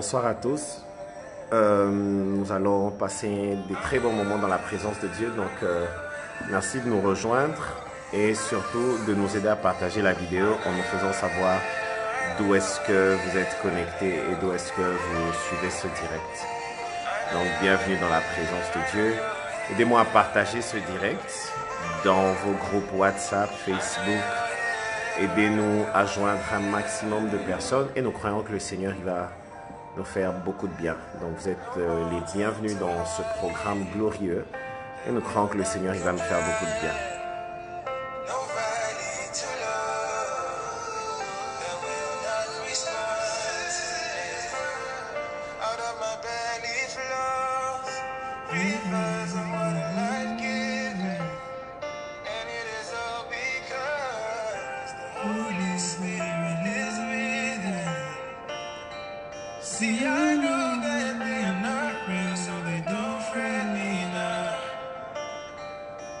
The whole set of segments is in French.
Bonsoir à tous. Nous allons passer des très bons moments dans la présence de Dieu. Donc, merci de nous rejoindre et surtout de nous aider à partager la vidéo en nous faisant savoir d'où est-ce que vous êtes connectés et d'où est-ce que vous suivez ce direct. Donc, bienvenue dans la présence de Dieu. Aidez-moi à partager ce direct dans vos groupes WhatsApp, Facebook. Aidez-nous à joindre un maximum de personnes et nous croyons que le Seigneur il va nous faire beaucoup de bien. Donc vous êtes les bienvenus dans ce programme glorieux et nous croyons que le Seigneur il va nous faire beaucoup de bien.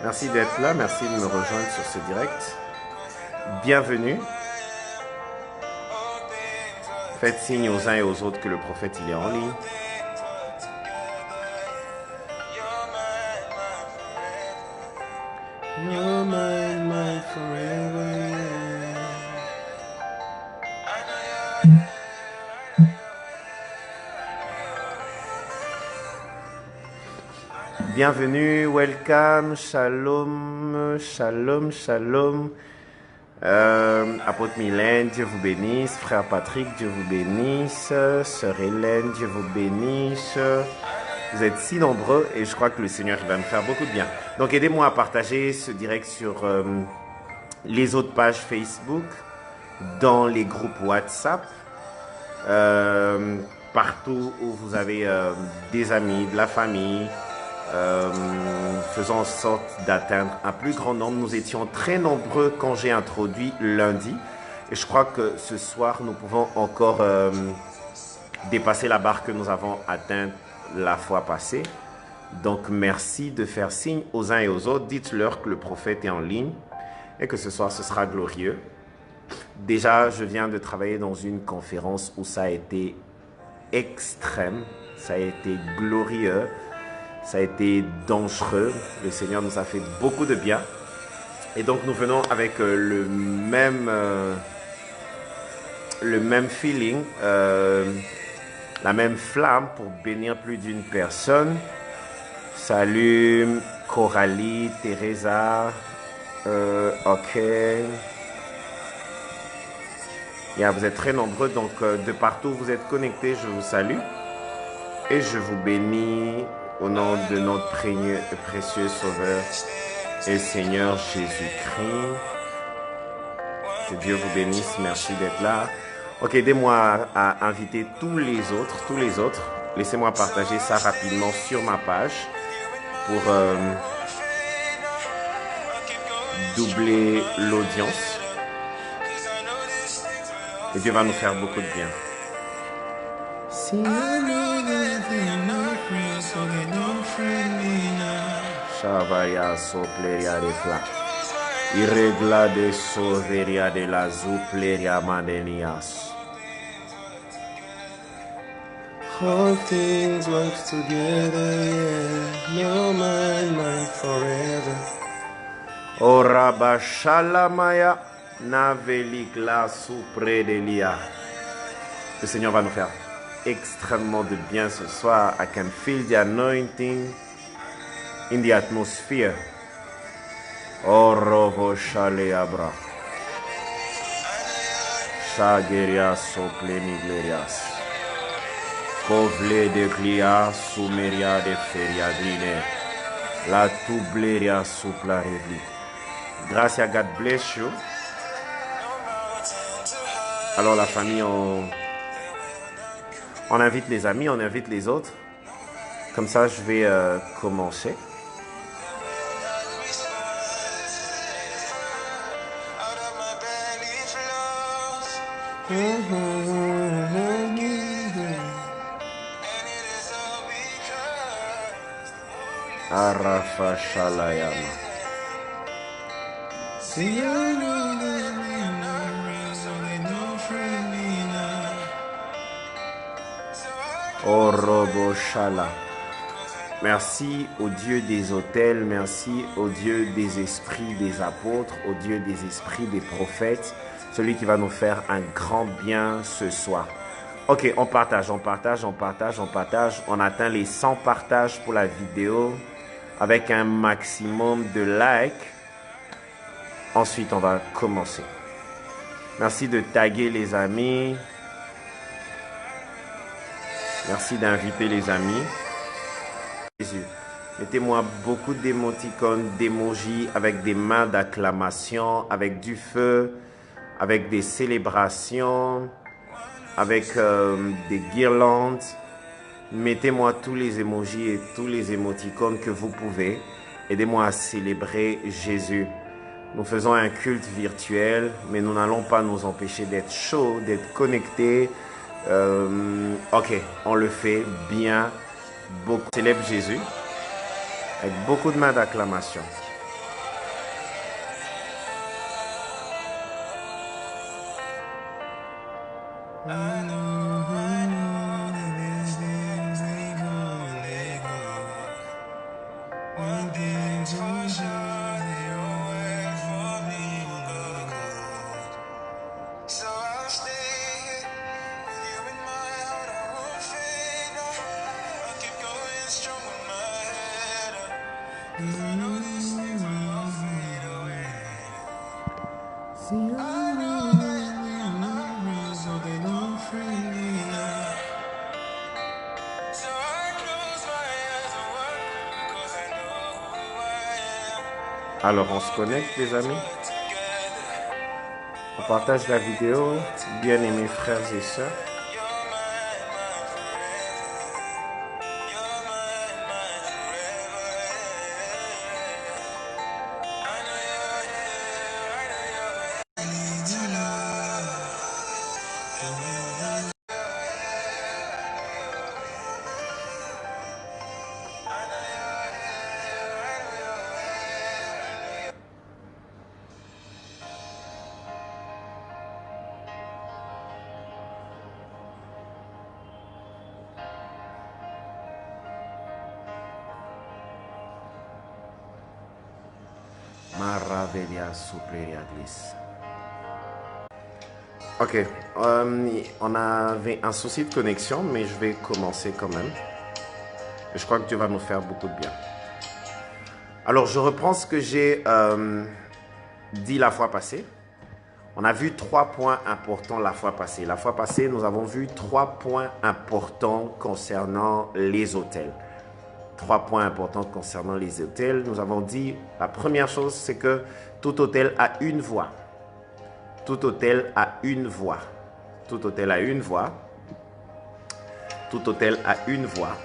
Merci d'être là, merci de me rejoindre sur ce direct. Bienvenue. Faites signe aux uns et aux autres que le prophète il est en ligne. You're mine, mine forever, yeah. Bienvenue, welcome, shalom, shalom, shalom. Apôtre Mylène, Dieu vous bénisse. Frère Patrick, Dieu vous bénisse. Sœur Hélène, Dieu vous bénisse. Vous êtes si nombreux et je crois que le Seigneur va me faire beaucoup de bien. Donc aidez-moi à partager ce direct sur les autres pages Facebook, dans les groupes WhatsApp, partout où vous avez des amis, de la famille, faisant en sorte d'atteindre un plus grand nombre. Nous étions très nombreux quand j'ai introduit lundi et je crois que ce soir nous pouvons encore dépasser la barre que nous avons atteinte la fois passée. Donc merci de faire signe aux uns et aux autres. Dites-leur que le prophète est en ligne et que ce soir ce sera glorieux. Déjà je viens de travailler dans une conférence où ça a été extrême, ça a été glorieux, ça a été dangereux. Le Seigneur nous a fait beaucoup de bien et donc nous venons avec le même feeling, la même flamme pour bénir plus d'une personne. Salut Coralie, Teresa, ok. Yeah, vous êtes très nombreux, donc de partout où vous êtes connectés, je vous salue. Et je vous bénis au nom de notre précieux Sauveur et Seigneur Jésus-Christ. Que Dieu vous bénisse, merci d'être là. Ok, aidez-moi à inviter tous les autres. Laissez-moi partager ça rapidement sur ma page pour doubler l'audience. Et Dieu va nous faire beaucoup de bien. Shavaya sopleria de fla. Irregla de soveria de la zupleria madenias. All things work together, yeah. You're mine, mine forever. Ora bashalamaya navelikla supredelia. Le Seigneur va nous faire extrêmement de bien ce soir. I can feel the anointing in the atmosphere. Orovo shaleabra. Shageria sopleniglerias. Kovle de glia sumeria de feria gline. La tubleria supla revli. Gracias, God bless you. Alors la famille, on invite les amis, on invite les autres. Comme ça, je vais commencer. Arafa shalayama. Oh Robo Shala. Merci au Dieu des autels, merci au Dieu des esprits des apôtres, au Dieu des esprits des prophètes, celui qui va nous faire un grand bien ce soir. Ok, on partage, on partage, on partage, on partage. On atteint les 100 partages pour la vidéo avec un maximum de likes. Ensuite, on va commencer. Merci de taguer les amis. Merci d'inviter les amis. Jésus. Mettez-moi beaucoup d'émoticônes, d'émojis avec des mains d'acclamation, avec du feu, avec des célébrations, avec des guirlandes. Mettez-moi tous les émojis et tous les émoticônes que vous pouvez. Aidez-moi à célébrer Jésus. Nous faisons un culte virtuel, mais nous n'allons pas nous empêcher d'être chauds, d'être connectés. Ok, on le fait bien. Beaucoup célèbre Jésus avec beaucoup de mains d'acclamation. Alors on se connecte les amis. On partage la vidéo, bien aimés frères et sœurs. Maravelia superiadlis. Ok, on avait un souci de connexion, mais je vais commencer quand même. Je crois que Dieu va nous faire beaucoup de bien. Alors, je reprends ce que j'ai dit la fois passée. On a vu 3 points importants la fois passée. La fois passée, nous avons vu 3 points importants concernant les autels. 3 points importants concernant les autels. Nous avons dit, la première chose, c'est que tout autel a une voix. Tout autel a une voix. Tout autel a une voix. Tout autel a une voix.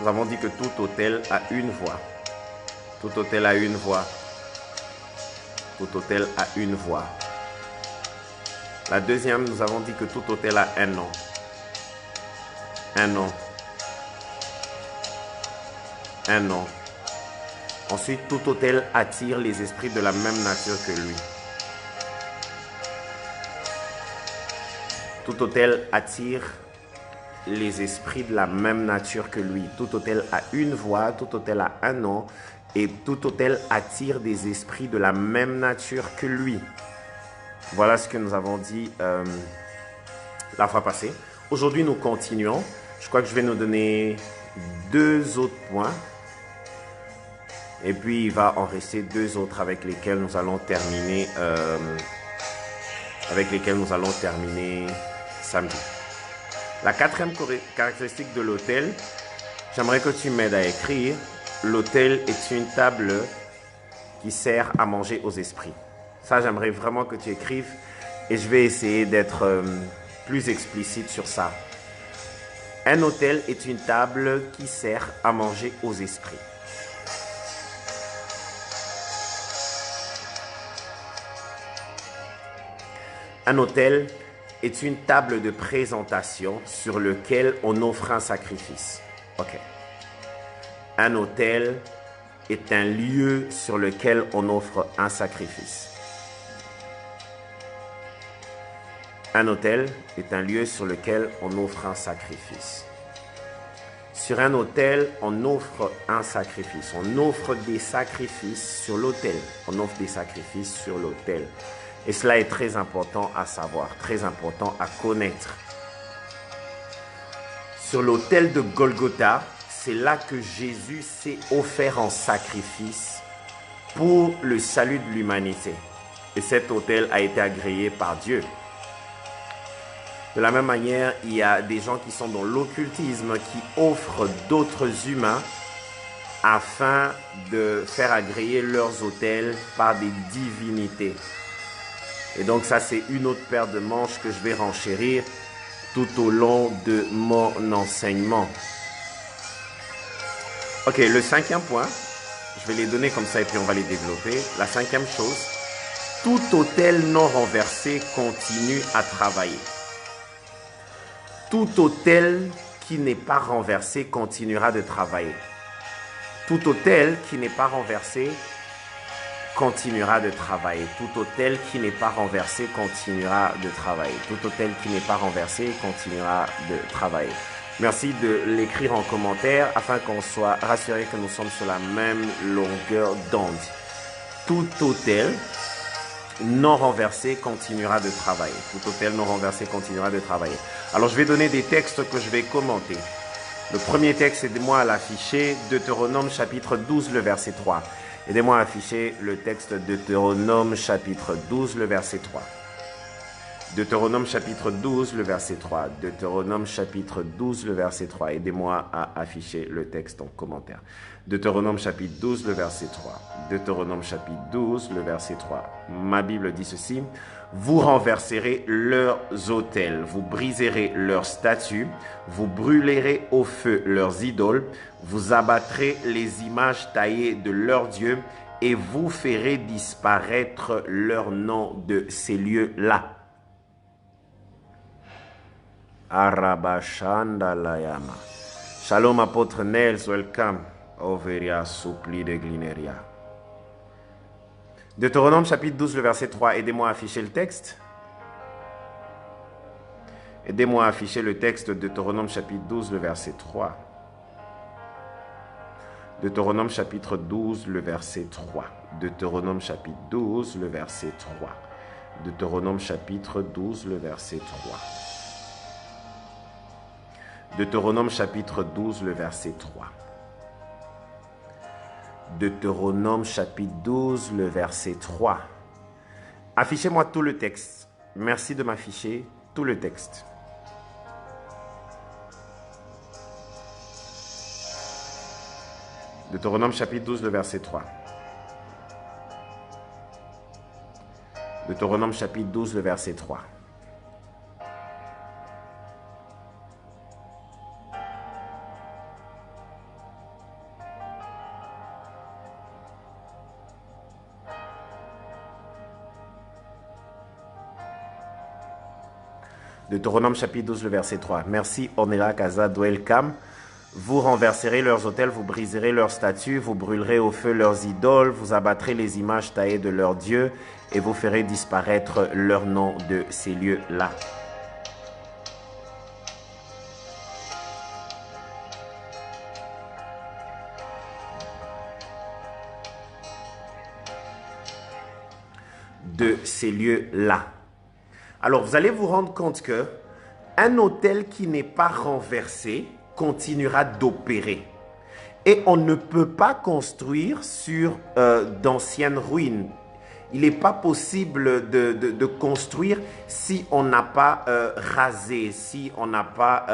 Nous avons dit que tout autel a une voix. Tout autel a une voix. Tout autel a une voix. La deuxième, nous avons dit que tout autel a un nom. Un nom. Un nom. Ensuite, tout autel attire les esprits de la même nature que lui. Tout autel attire les esprits de la même nature que lui. Tout autel a une voix, tout autel a un nom, et tout autel attire des esprits de la même nature que lui. Voilà ce que nous avons dit la fois passée. Aujourd'hui, nous continuons. Je crois que je vais nous donner 2 autres points. Et puis, il va en rester 2 autres avec lesquels nous allons terminer, samedi. La 4e caractéristique de l'autel, j'aimerais que tu m'aides à écrire. L'autel est une table qui sert à manger aux esprits. Ça, j'aimerais vraiment que tu écrives et je vais essayer d'être plus explicite sur ça. Un autel est une table qui sert à manger aux esprits. Un autel est une table de présentation sur laquelle on offre un sacrifice. Ok. Un autel est un lieu sur lequel on offre un sacrifice. Un autel est un lieu sur lequel on offre un sacrifice. Sur un autel, on offre un sacrifice. On offre des sacrifices sur l'autel. On offre des sacrifices sur l'autel. Et cela est très important à savoir, très important à connaître. Sur l'autel de Golgotha, c'est là que Jésus s'est offert en sacrifice pour le salut de l'humanité. Et cet autel a été agréé par Dieu. De la même manière, il y a des gens qui sont dans l'occultisme qui offrent d'autres humains afin de faire agréer leurs autels par des divinités. Et donc ça, c'est une autre paire de manches que je vais renchérir tout au long de mon enseignement. Ok, le cinquième point, je vais les donner comme ça et puis on va les développer. La cinquième chose, tout autel non renversé continue à travailler. Tout autel qui n'est pas renversé continuera de travailler. Tout autel qui n'est pas renversé continuera de travailler. Tout autel qui n'est pas renversé continuera de travailler. Tout autel qui n'est pas renversé continuera de travailler. Merci de l'écrire en commentaire afin qu'on soit rassuré que nous sommes sur la même longueur d'onde. Tout autel non renversé continuera de travailler. Tout autel non renversé continuera de travailler. Alors, je vais donner des textes que je vais commenter. Le premier texte, aidez-moi à l'afficher, Deutéronome chapitre 12, le verset 3. Aidez-moi à afficher le texte Deutéronome chapitre 12, le verset 3. Deutéronome chapitre 12, le verset 3. Deutéronome chapitre 12, le verset 3. Aidez-moi à afficher le texte en commentaire. Deutéronome chapitre 12, le verset 3. Deutéronome chapitre 12, le verset 3. Ma Bible dit ceci. Vous renverserez leurs autels, vous briserez leurs statues, vous brûlerez au feu leurs idoles, vous abattrez les images taillées de leurs dieux et vous ferez disparaître leur nom de ces lieux-là. Arabashandalayama. Shalom apôtre Nels, welcome. Overia soupli de Glineria. Deutéronome chapitre 12, le verset 3. Aidez-moi à afficher le texte. Aidez-moi à afficher le texte de Deutéronome chapitre 12, le verset 3. Deutéronome chapitre 12, le verset 3. Deutéronome chapitre 12, le verset 3. Deutéronome chapitre 12, le verset 3. Deutéronome chapitre 12, le verset 3. Deutéronome chapitre 12, le verset 3. Affichez-moi tout le texte. Merci de m'afficher tout le texte. Deutéronome chapitre 12, le verset 3. Deutéronome chapitre 12, le verset 3. Deutéronome chapitre 12, le verset 3. Merci, Ornella Kazad, welcome. Vous renverserez leurs autels, vous briserez leurs statues, vous brûlerez au feu leurs idoles, vous abattrez les images taillées de leurs dieux et vous ferez disparaître leur nom de ces lieux-là. De ces lieux-là. Alors, vous allez vous rendre compte que un autel qui n'est pas renversé continuera d'opérer. Et on ne peut pas construire sur d'anciennes ruines. Il n'est pas possible de construire si on n'a pas rasé, si on n'a pas...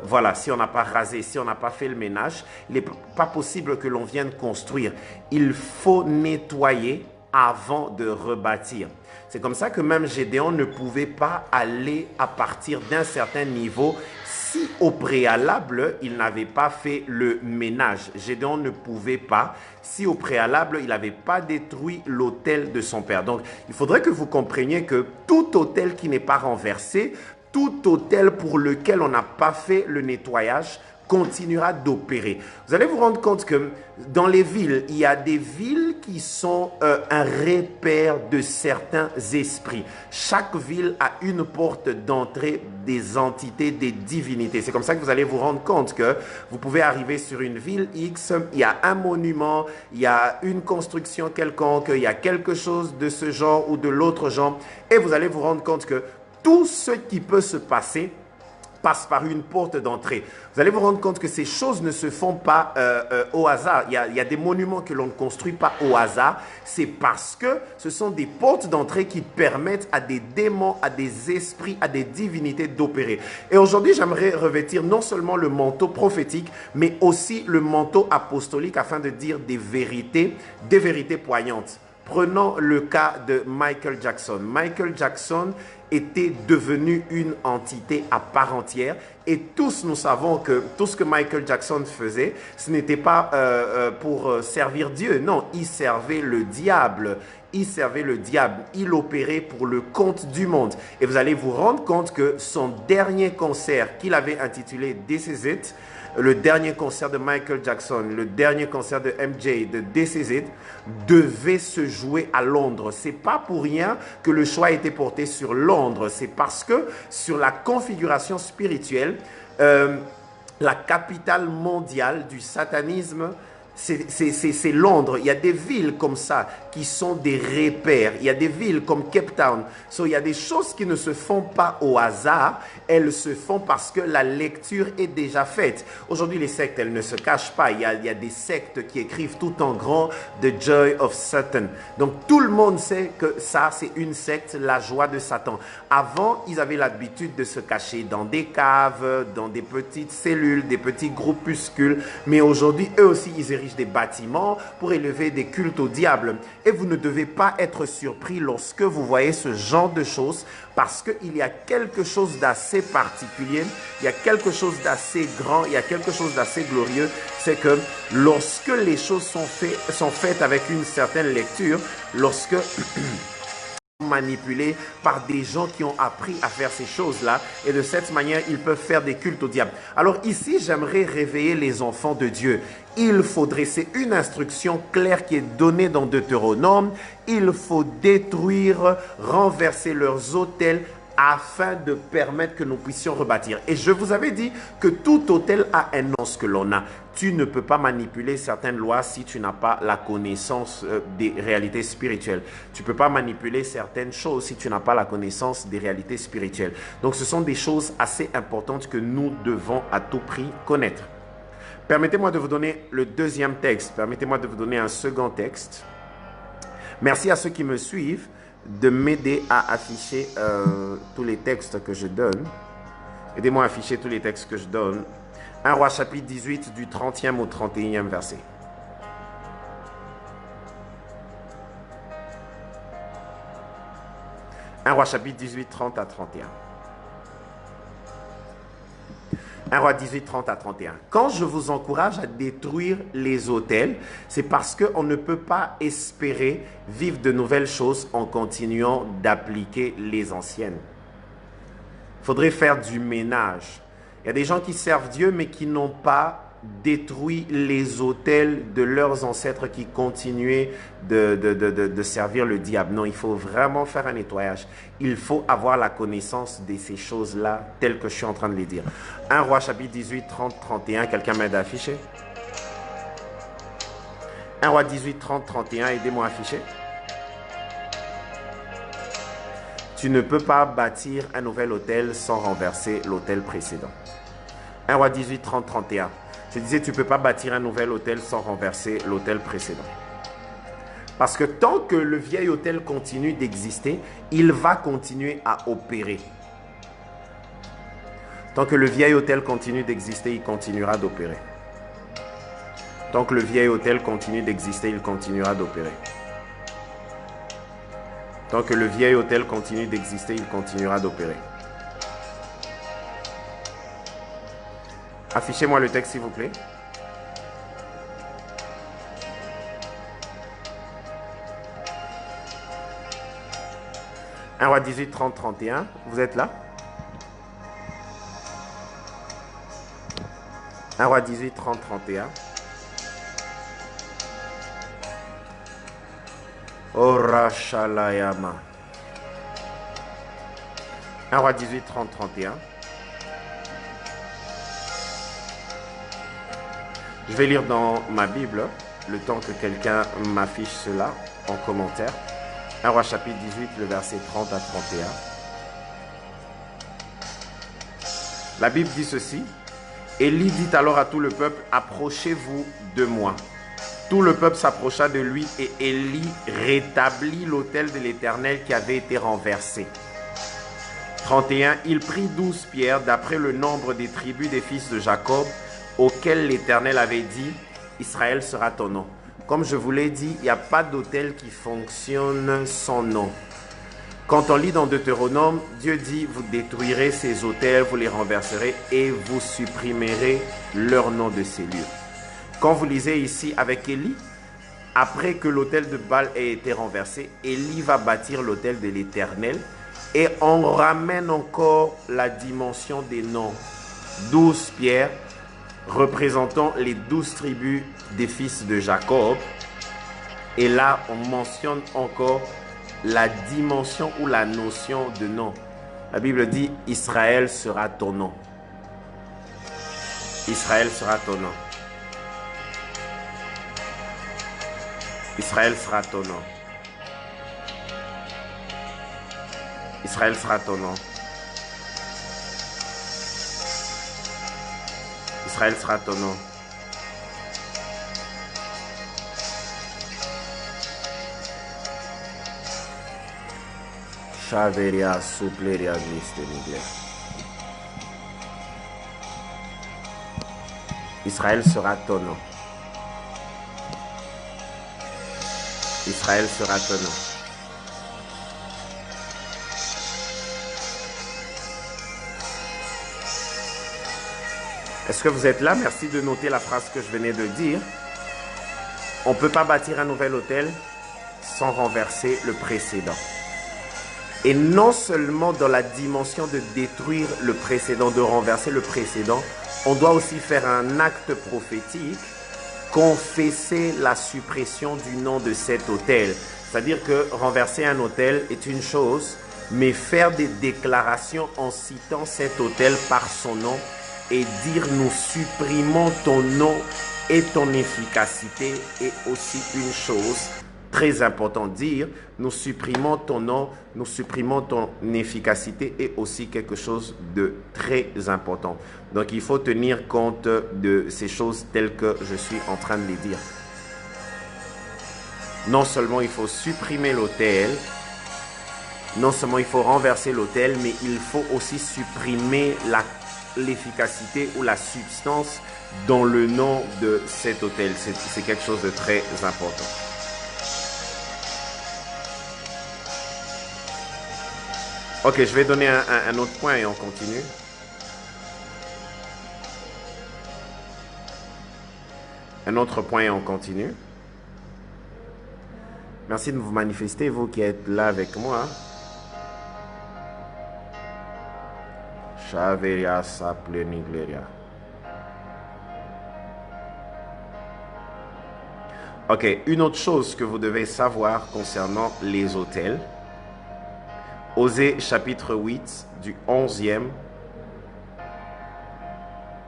voilà, si on n'a pas rasé, si on n'a pas fait le ménage. Il n'est pas possible que l'on vienne construire. Il faut nettoyer avant de rebâtir. C'est comme ça que même Gédéon ne pouvait pas aller à partir d'un certain niveau si au préalable il n'avait pas fait le ménage. Gédéon ne pouvait pas si au préalable il n'avait pas détruit l'autel de son père. Donc il faudrait que vous compreniez que tout autel qui n'est pas renversé, tout autel pour lequel on n'a pas fait le nettoyage continuera d'opérer. Vous allez vous rendre compte que dans les villes, il y a des villes qui sont un repère de certains esprits. Chaque ville a une porte d'entrée des entités, des divinités. C'est comme ça que vous allez vous rendre compte que vous pouvez arriver sur une ville X, il y a un monument, il y a une construction quelconque, il y a quelque chose de ce genre ou de l'autre genre, et vous allez vous rendre compte que tout ce qui peut se passer passe par une porte d'entrée. Vous allez vous rendre compte que ces choses ne se font pas au hasard. Il y a des monuments que l'on ne construit pas au hasard. C'est parce que ce sont des portes d'entrée qui permettent à des démons, à des esprits, à des divinités d'opérer. Et aujourd'hui, j'aimerais revêtir non seulement le manteau prophétique, mais aussi le manteau apostolique afin de dire des vérités poignantes. Prenons le cas de Michael Jackson. Michael Jackson était devenu une entité à part entière et tous nous savons que tout ce que Michael Jackson faisait, ce n'était pas pour servir Dieu. Non, il servait le diable. Il servait le diable. Il opérait pour le compte du monde. Et vous allez vous rendre compte que son dernier concert qu'il avait intitulé This Is It, le dernier concert de Michael Jackson, le dernier concert de MJ, de This Is It, devait se jouer à Londres. C'est pas pour rien que le choix a été porté sur Londres. C'est parce que sur la configuration spirituelle, la capitale mondiale du satanisme, c'est Londres. Il y a des villes comme ça qui sont des repères. Il y a des villes comme Cape Town. Il y a des choses qui ne se font pas au hasard. Elles se font parce que la lecture est déjà faite. Aujourd'hui, les sectes, elles ne se cachent pas. Il y a des sectes qui écrivent tout en grand « The Joy of Satan ». Donc, tout le monde sait que ça, c'est une secte, la joie de Satan. Avant, ils avaient l'habitude de se cacher dans des caves, dans des petites cellules, des petits groupuscules. Mais aujourd'hui, eux aussi, ils érigent des bâtiments pour élever des cultes au diable. Et vous ne devez pas être surpris lorsque vous voyez ce genre de choses parce qu'il y a quelque chose d'assez particulier, il y a quelque chose d'assez grand, il y a quelque chose d'assez glorieux. C'est que lorsque les choses sont faites avec une certaine lecture, lorsque manipulés par des gens qui ont appris à faire ces choses-là et de cette manière, ils peuvent faire des cultes au diable. Alors ici, j'aimerais réveiller les enfants de Dieu. Il faudrait, c'est une instruction claire qui est donnée dans Deutéronome, il faut détruire, renverser leurs autels afin de permettre que nous puissions rebâtir. Et je vous avais dit que tout autel a un nom que l'on a. Tu ne peux pas manipuler certaines lois si tu n'as pas la connaissance des réalités spirituelles. Tu ne peux pas manipuler certaines choses si tu n'as pas la connaissance des réalités spirituelles. Donc ce sont des choses assez importantes que nous devons à tout prix connaître. Permettez-moi de vous donner le deuxième texte. Permettez-moi de vous donner un second texte. Merci à ceux qui me suivent de m'aider à afficher tous les textes que je donne. Aidez-moi à afficher tous les textes que je donne. 1 Roi chapitre 18 du 30e au 31e verset. Un Roi chapitre 18, 30 à 31. 1 Roi 18, 30 à 31. Quand je vous encourage à détruire les autels, c'est parce qu'on ne peut pas espérer vivre de nouvelles choses en continuant d'appliquer les anciennes. Il faudrait faire du ménage. Il y a des gens qui servent Dieu, mais qui n'ont pas détruit les autels de leurs ancêtres qui continuaient de servir le diable. Non, il faut vraiment faire un nettoyage. Il faut avoir la connaissance de ces choses-là, telles que je suis en train de les dire. 1 Roi chapitre 18, 30, 31. Quelqu'un m'aide à afficher? 1 Roi 18, 30, 31. Aidez-moi à afficher. Tu ne peux pas bâtir un nouvel autel sans renverser l'autel précédent. 1 Roi 18, 30, 31. Je disais, tu ne peux pas bâtir un nouvel autel sans renverser l'autel précédent. Parce que tant que le vieil autel continue d'exister, il va continuer à opérer. Tant que le vieil autel continue d'exister, il continuera d'opérer. Tant que le vieil autel continue d'exister, il continuera d'opérer. Tant que le vieil autel continue d'exister, il continuera d'opérer. Affichez-moi le texte, s'il vous plaît. Un Roi 18, 30, 31. Vous êtes là? 1 Roi 18, 30, 31. Orashalayama. 1 Roi 18, 30, 31. Je vais lire dans ma Bible, le temps que quelqu'un m'affiche cela en commentaire. 1 Roi chapitre 18, le verset 30 à 31. La Bible dit ceci. Élie dit alors à tout le peuple, approchez-vous de moi. Tout le peuple s'approcha de lui et Élie rétablit l'autel de l'Éternel qui avait été renversé. 31. Il prit 12 pierres d'après le nombre des tribus des fils de Jacob auxquelles l'Éternel avait dit, Israël sera ton nom. Comme je vous l'ai dit, il n'y a pas d'autel qui fonctionne sans nom. Quand on lit dans Deutéronome, Dieu dit, vous détruirez ces autels, vous les renverserez et vous supprimerez leur nom de ces lieux. Quand vous lisez ici avec Élie, après que l'autel de Baal ait été renversé, Élie va bâtir l'autel de l'Éternel et on ramène encore la dimension des noms. 12 pierres représentant les 12 tribus des fils de Jacob. Et là, on mentionne encore la dimension ou la notion de nom. La Bible dit, Israël sera ton nom. Israël sera ton nom. Israël sera ton nom. Israël sera ton nom. Israël sera ton nom. Chaveria supleria gliste. Israël sera ton nom. Israël sera ton nom. Est-ce que vous êtes là? Merci de noter la phrase que je venais de dire. On ne peut pas bâtir un nouvel autel sans renverser le précédent. Et non seulement dans la dimension de détruire le précédent, de renverser le précédent, on doit aussi faire un acte prophétique, confesser la suppression du nom de cet autel. C'est-à-dire que renverser un autel est une chose, mais faire des déclarations en citant cet autel par son nom et dire nous supprimons ton nom et ton efficacité est aussi une chose très importante. Dire nous supprimons ton nom, nous supprimons ton efficacité est aussi quelque chose de très important. Donc il faut tenir compte de ces choses telles que je suis en train de les dire. Non seulement il faut supprimer l'autel, non seulement il faut renverser l'autel, mais il faut aussi supprimer l'efficacité ou la substance dans le nom de cet autel. C'est quelque chose de très important. Ok, je vais donner un autre point et on continue. Un autre point et on continue. Merci de vous manifester, vous qui êtes là avec moi. Chaveria saplenigleria. Ok, une autre chose que vous devez savoir concernant les autels. Osée chapitre 8 du 11e.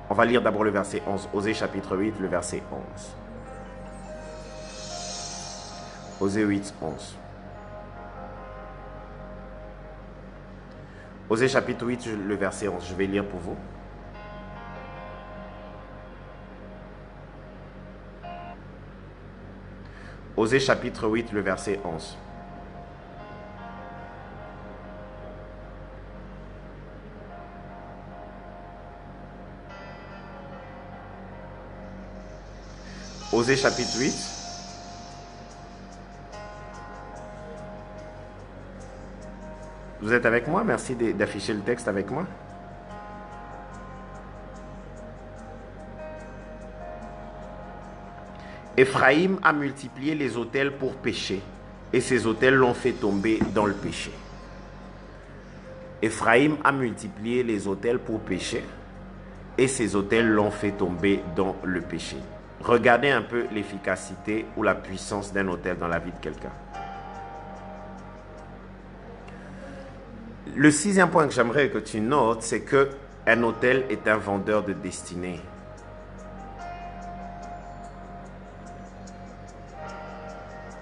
On va lire d'abord le verset 11. Osée chapitre 8, le verset 11. Osée 8, 11. Osée chapitre 8, le verset 11. Je vais lire pour vous. Osée chapitre 8, le verset 11. Osée chapitre 8. Vous êtes avec moi? Merci d'afficher le texte avec moi. Éphraïm a multiplié les autels pour pécher, et ces autels l'ont fait tomber dans le péché. Éphraïm a multiplié les autels pour pécher, et ces autels l'ont fait tomber dans le péché. Regardez un peu l'efficacité ou la puissance d'un autel dans la vie de quelqu'un. Le sixième point que j'aimerais que tu notes, c'est qu'un autel est un vendeur de destinée.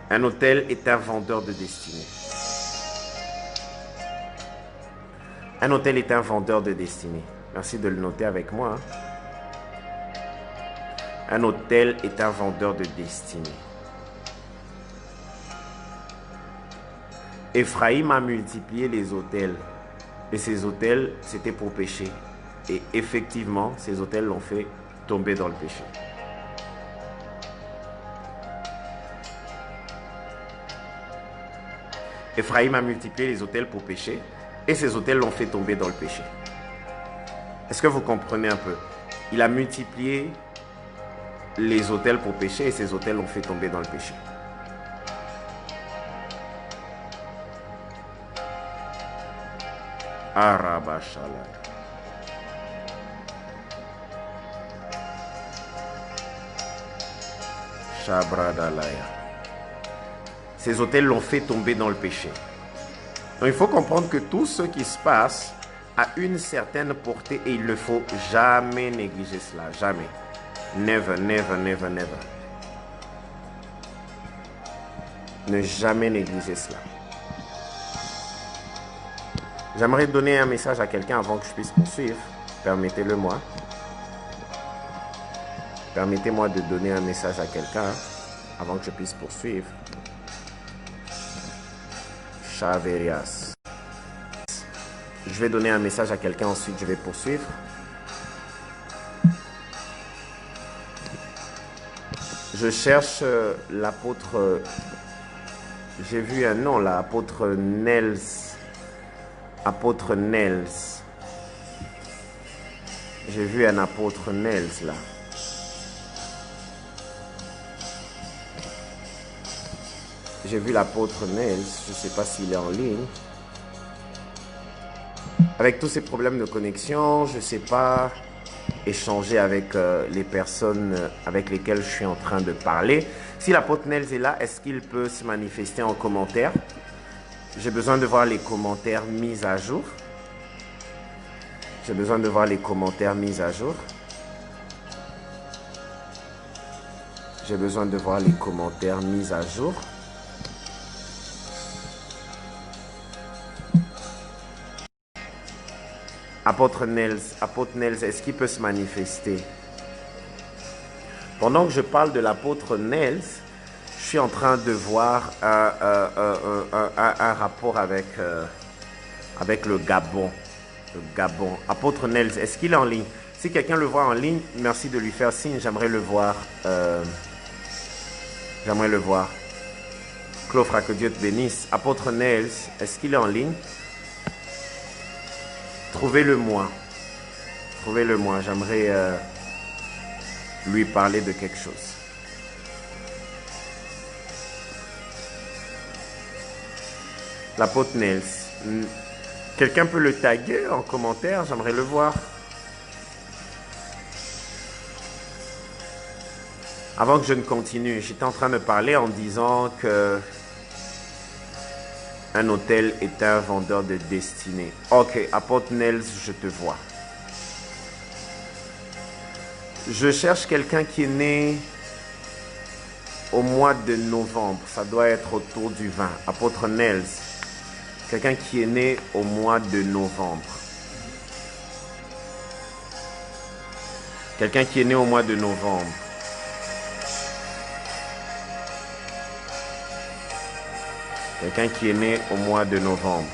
Un autel est un vendeur de destinée. Un autel est un vendeur de destinée. Merci de le noter avec moi. Un autel est un vendeur de destinée. Ephraïm a multiplié les autels. Et ces autels, c'était pour pécher. Et effectivement, ces autels l'ont fait tomber dans le péché. Ephraïm a multiplié les autels pour pécher. Et ces autels l'ont fait tomber dans le péché. Est-ce que vous comprenez un peu? Il a multiplié les autels pour pécher et ces autels l'ont fait tomber dans le péché. Arabashala. Shabradalaya. Ces autels l'ont fait tomber dans le péché. Donc il faut comprendre que tout ce qui se passe a une certaine portée et il ne faut jamais négliger cela. Jamais. Never, never, never, never. Ne jamais négliger cela. J'aimerais donner un message à quelqu'un avant que je puisse poursuivre. Permettez-le-moi. Permettez-moi de donner un message à quelqu'un avant que je puisse poursuivre. Chaverias. Je vais donner un message à quelqu'un, ensuite je vais poursuivre. Je cherche l'apôtre, j'ai vu un nom là, apôtre Nels. Apôtre Nels. J'ai vu un apôtre Nels là. J'ai vu l'apôtre Nels, je ne sais pas s'il est en ligne. Avec tous ces problèmes de connexion, je ne sais pas échanger avec les personnes avec lesquelles je suis en train de parler. Si l'apôtre Nels est là, est-ce qu'il peut se manifester en commentaire? J'ai besoin de voir les commentaires mis à jour. J'ai besoin de voir les commentaires mis à jour. J'ai besoin de voir les commentaires mis à jour. Apôtre Nels, est-ce qu'il peut se manifester? Pendant que je parle de l'apôtre Nels, je suis en train de voir un rapport avec le Gabon. Le Gabon. Apôtre Nels, est-ce qu'il est en ligne? Si quelqu'un le voit en ligne, merci de lui faire signe. J'aimerais le voir. J'aimerais le voir. Clofra, que Dieu te bénisse. Apôtre Nels, est-ce qu'il est en ligne? Trouvez-le-moi. Trouvez-le-moi. J'aimerais lui parler de quelque chose. L'apôtre Nels. Quelqu'un peut le taguer en commentaire? J'aimerais le voir. Avant que je ne continue, j'étais en train de parler en disant que un hôtel est un vendeur de destinée. Ok, apôtre Nels, je te vois. Je cherche quelqu'un qui est né au mois de novembre. Ça doit être autour du 20. Apôtre Nels. Quelqu'un qui est né au mois de novembre. Quelqu'un qui est né au mois de novembre. Quelqu'un qui est né au mois de novembre.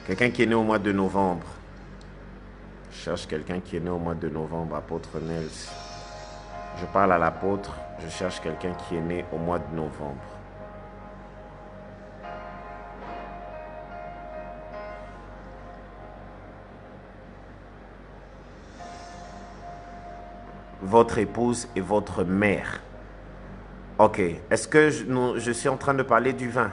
Quelqu'un qui est né au mois de novembre. Je cherche quelqu'un qui est né au mois de novembre, apôtre Nels. Je parle à l'apôtre, je cherche quelqu'un qui est né au mois de novembre. Votre épouse et votre mère. Ok, est-ce que je suis en train de parler du vin?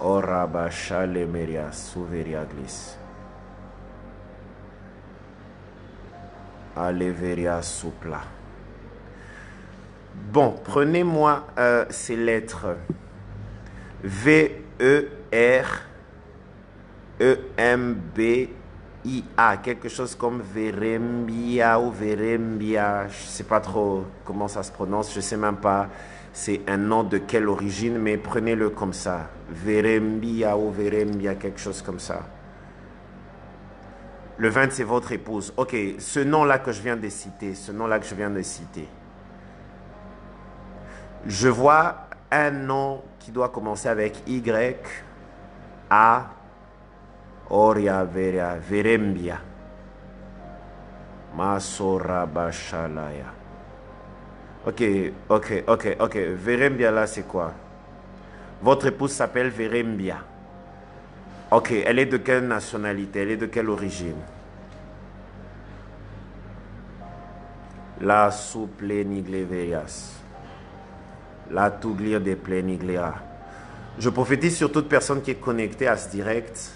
Orabasha lemeria souveriaglis. Aleveria soupla. Bon, prenez-moi ces lettres. V-E-R-E-M-B-I-A. Quelque chose comme Verembia ou Verembia. Je ne sais pas trop comment ça se prononce. Je ne sais même pas c'est un nom de quelle origine, mais prenez-le comme ça. Verembia ou Verembia, quelque chose comme ça. Le 20, c'est votre épouse. Ok, ce nom-là que je viens de citer, je vois un nom qui doit commencer avec Y, A, Oria, Veria, Verembia. Masora Bashalaya. Ok. Verembia, là, c'est quoi? Votre épouse s'appelle Verembia. Ok, elle est de quelle nationalité? Elle est de quelle origine? La souplénigleverias. La touglir des pléniglera. Je prophétise sur toute personne qui est connectée à ce direct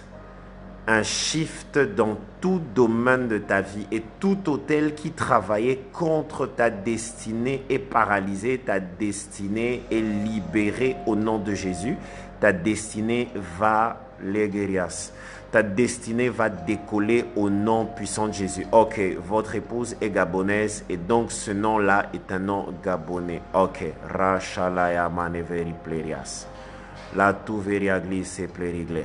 un shift dans tout domaine de ta vie et tout hôtel qui travaillait contre ta destinée est paralysé, ta destinée est libérée au nom de Jésus. Ta destinée va léguerias. Ta destinée va décoller au nom puissant de Jésus. Ok, votre épouse est gabonaise et donc ce nom-là est un nom gabonais. Ok, Rachalaya maneveri plerias. La tuveria glisse plerigle.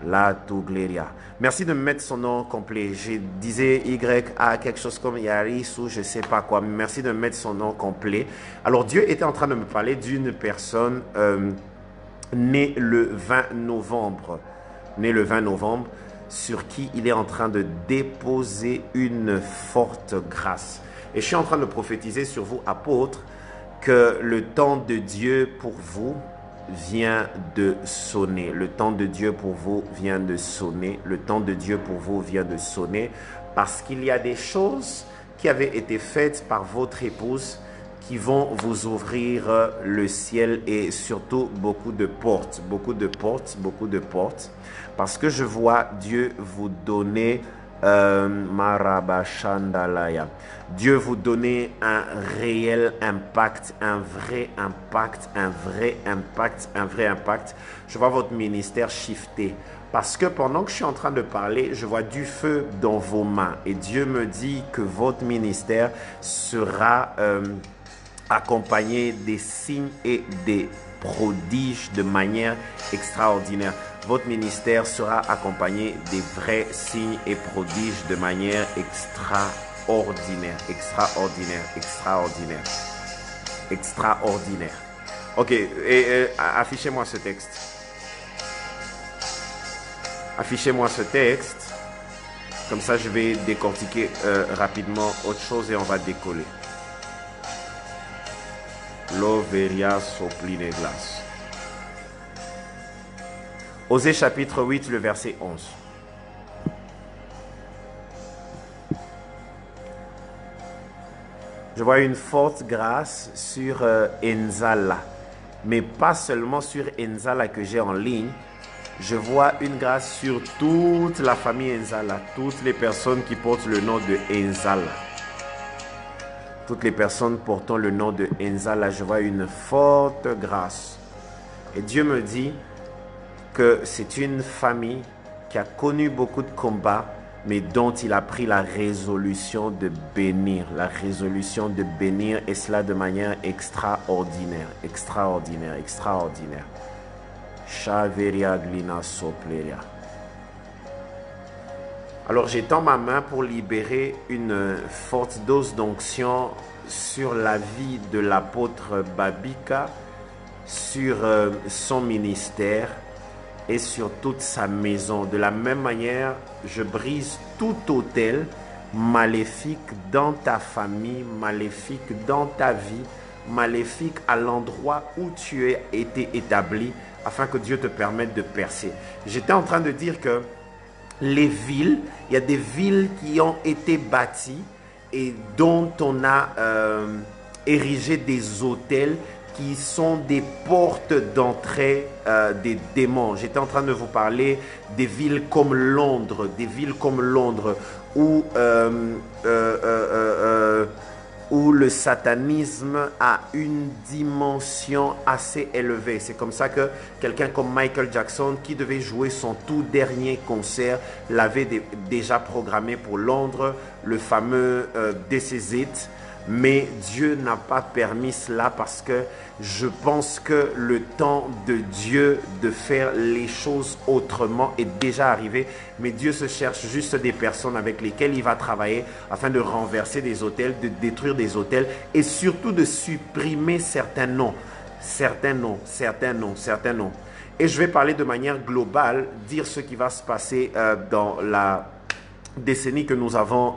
La Tougleria. Merci de me mettre son nom complet. Je disais Y-A, quelque chose comme Yaris ou je ne sais pas quoi. Merci de me mettre son nom complet. Alors, Dieu était en train de me parler d'une personne née le 20 novembre. Née le 20 novembre, sur qui il est en train de déposer une forte grâce. Et je suis en train de prophétiser sur vous, apôtres, que le temps de Dieu pour vous vient de sonner. Le temps de Dieu pour vous vient de sonner. Le temps de Dieu pour vous vient de sonner parce qu'il y a des choses qui avaient été faites par votre épouse qui vont vous ouvrir le ciel et surtout beaucoup de portes. Parce que je vois Dieu vous donner Marabashandalaya. Dieu vous donner un réel impact, un vrai impact. Je vois votre ministère shifter. Parce que pendant que je suis en train de parler, je vois du feu dans vos mains. Et Dieu me dit que votre ministère sera accompagné des signes et des prodiges de manière extraordinaire. Votre ministère sera accompagné des vrais signes et prodiges de manière extraordinaire. Ok, et affichez-moi ce texte. Affichez-moi ce texte. Comme ça, je vais décortiquer rapidement autre chose et on va décoller. Loveria sopline glace. Osée chapitre 8, le verset 11. Je vois une forte grâce sur Enzala. Mais pas seulement sur Enzala que j'ai en ligne. Je vois une grâce sur toute la famille Enzala. Toutes les personnes qui portent le nom de Enzala. Toutes les personnes portant le nom de Enzala. Je vois une forte grâce. Et Dieu me dit que c'est une famille qui a connu beaucoup de combats, mais dont il a pris la résolution de bénir. La résolution de bénir, et cela de manière extraordinaire. Shaveria glina sopleria. Alors j'étends ma main pour libérer une forte dose d'onction sur la vie de l'apôtre Babika, sur son ministère et sur toute sa maison. De la même manière, je brise tout autel maléfique dans ta famille, maléfique dans ta vie, maléfique à l'endroit où tu as été établi, afin que Dieu te permette de percer. J'étais en train de dire que les villes, il y a des villes qui ont été bâties et dont on a érigé des hôtels qui sont des portes d'entrée des démons. J'étais en train de vous parler des villes comme Londres, où le satanisme a une dimension assez élevée. C'est comme ça que quelqu'un comme Michael Jackson, qui devait jouer son tout dernier concert, l'avait déjà programmé pour Londres, le fameux This Is It. Mais Dieu n'a pas permis cela parce que je pense que le temps de Dieu de faire les choses autrement est déjà arrivé. Mais Dieu se cherche juste des personnes avec lesquelles il va travailler afin de renverser des autels, de détruire des autels et surtout de supprimer certains noms. Et je vais parler de manière globale, dire ce qui va se passer dans la décennie que nous avons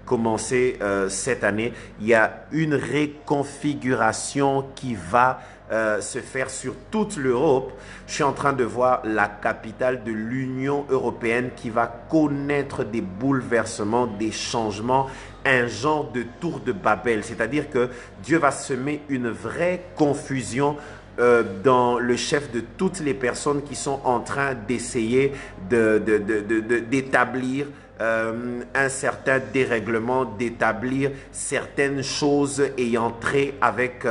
commencé cette année. Il y a une reconfiguration qui va se faire sur toute l'Europe. Je suis en train de voir la capitale de l'Union européenne qui va connaître des bouleversements, des changements, un genre de tour de Babel. C'est-à-dire que Dieu va semer une vraie confusion dans le chef de toutes les personnes qui sont en train d'essayer d'établir un certain dérèglement, d'établir certaines choses ayant trait avec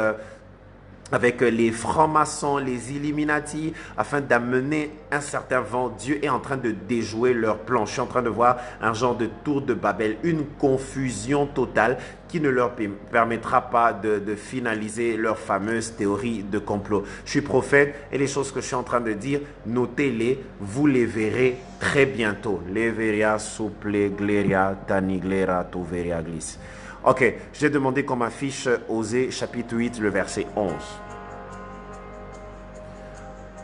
les francs-maçons, les Illuminati, afin d'amener un certain vent. Dieu est en train de déjouer leurs plans. Je suis en train de voir un genre de tour de Babel, une confusion totale qui ne leur permettra pas de finaliser leur fameuse théorie de complot. Je suis prophète et les choses que je suis en train de dire, notez-les, vous les verrez très bientôt. Leveria suple gleria taniglera toveria glis. Ok, j'ai demandé qu'on m'affiche Osée chapitre 8, le verset 11.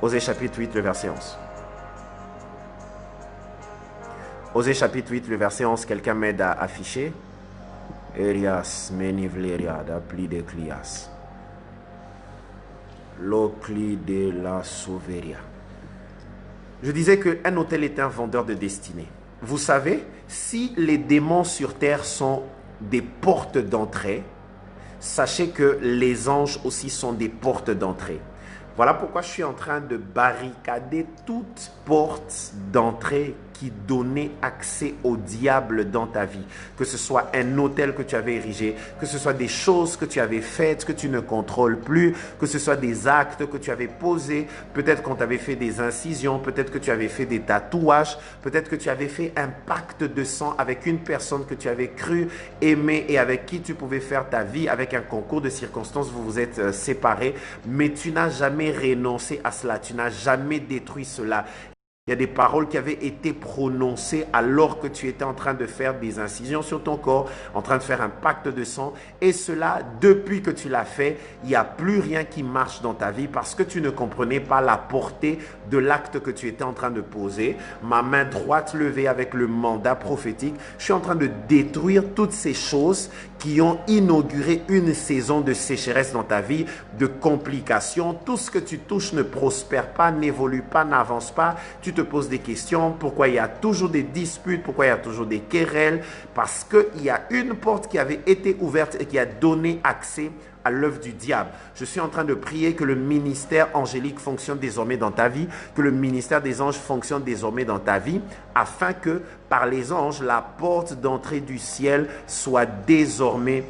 Osée chapitre 8, le verset 11. Osée chapitre 8, le verset 11, quelqu'un m'aide à afficher. Erias menivleria da pli de clias. L'ocli de la sauveria. Je disais qu'un hôtel est un vendeur de destinée. Vous savez, si les démons sur terre sont des portes d'entrée, sachez que les anges aussi sont des portes d'entrée. Voilà pourquoi je suis en train de barricader toute porte d'entrée qui donnait accès au diable dans ta vie. Que ce soit un hôtel que tu avais érigé, que ce soit des choses que tu avais faites, que tu ne contrôles plus, que ce soit des actes que tu avais posés, peut-être qu'on t'avait fait des incisions, peut-être que tu avais fait des tatouages, peut-être que tu avais fait un pacte de sang avec une personne que tu avais cru aimer et avec qui tu pouvais faire ta vie, avec un concours de circonstances, vous vous êtes séparés, mais tu n'as jamais renoncé à cela, tu n'as jamais détruit cela. Il y a des paroles qui avaient été prononcées alors que tu étais en train de faire des incisions sur ton corps, en train de faire un pacte de sang. Et cela, depuis que tu l'as fait, il n'y a plus rien qui marche dans ta vie parce que tu ne comprenais pas la portée de l'acte que tu étais en train de poser. Ma main droite levée avec le mandat prophétique, je suis en train de détruire toutes ces choses qui ont inauguré une saison de sécheresse dans ta vie, de complications. Tout ce que tu touches ne prospère pas, n'évolue pas, n'avance pas. Tu te poses des questions, pourquoi il y a toujours des disputes, pourquoi il y a toujours des querelles, parce qu'il y a une porte qui avait été ouverte et qui a donné accès à l'œuvre du diable. Je suis en train de prier que le ministère angélique fonctionne désormais dans ta vie, que le ministère des anges fonctionne désormais dans ta vie, afin que par les anges, la porte d'entrée du ciel soit désormais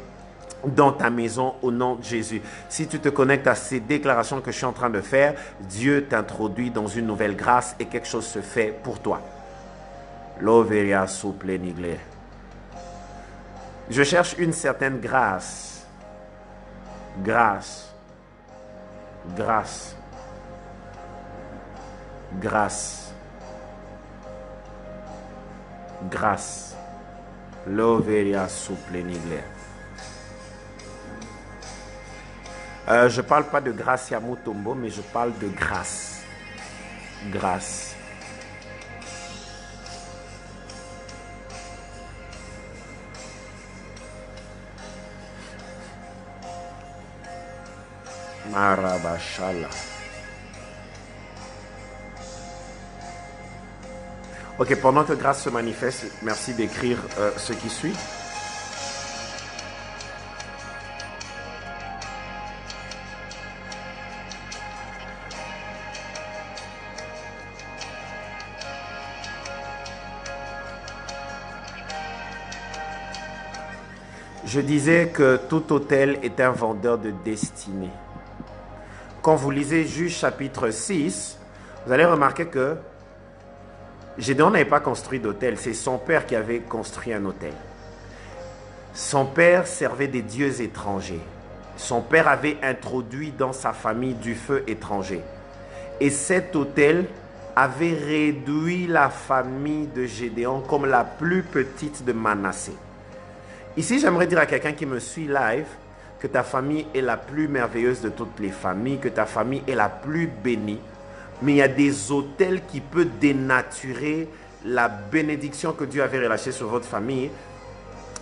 dans ta maison au nom de Jésus. Si tu te connectes à ces déclarations que je suis en train de faire, Dieu t'introduit dans une nouvelle grâce et quelque chose se fait pour toi. L'overia souple nigle. Je cherche une certaine grâce. Grâce. Grâce. Grâce. Grâce. L'overia souple nigle. Je ne parle pas de Gracia Mutombo, mais je parle de grâce. Grâce. Marabashala. Ok, pendant que grâce se manifeste, merci d'écrire ce qui suit. Je disais que tout autel est un vendeur de destinée. Quand vous lisez Juge chapitre 6, vous allez remarquer que Gédéon n'avait pas construit d'autel, c'est son père qui avait construit un autel. Son père servait des dieux étrangers. Son père avait introduit dans sa famille du feu étranger. Et cet autel avait réduit la famille de Gédéon comme la plus petite de Manassé. Ici, j'aimerais dire à quelqu'un qui me suit live que ta famille est la plus merveilleuse de toutes les familles, que ta famille est la plus bénie. Mais il y a des autels qui peuvent dénaturer la bénédiction que Dieu avait relâchée sur votre famille,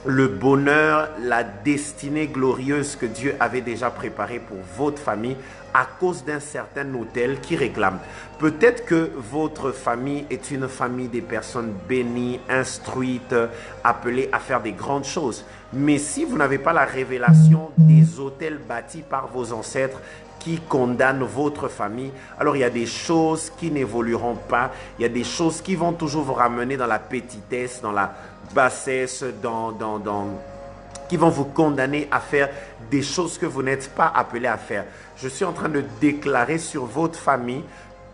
le bonheur, la destinée glorieuse que Dieu avait déjà préparée pour votre famille à cause d'un certain autel qui réclame. Peut-être que votre famille est une famille des personnes bénies, instruites, appelées à faire des grandes choses. Mais si vous n'avez pas la révélation des autels bâtis par vos ancêtres, qui condamnent votre famille, alors il y a des choses qui n'évolueront pas, il y a des choses qui vont toujours vous ramener dans la petitesse, dans la bassesse, qui vont vous condamner à faire des choses que vous n'êtes pas appelé à faire. Je suis en train de déclarer sur votre famille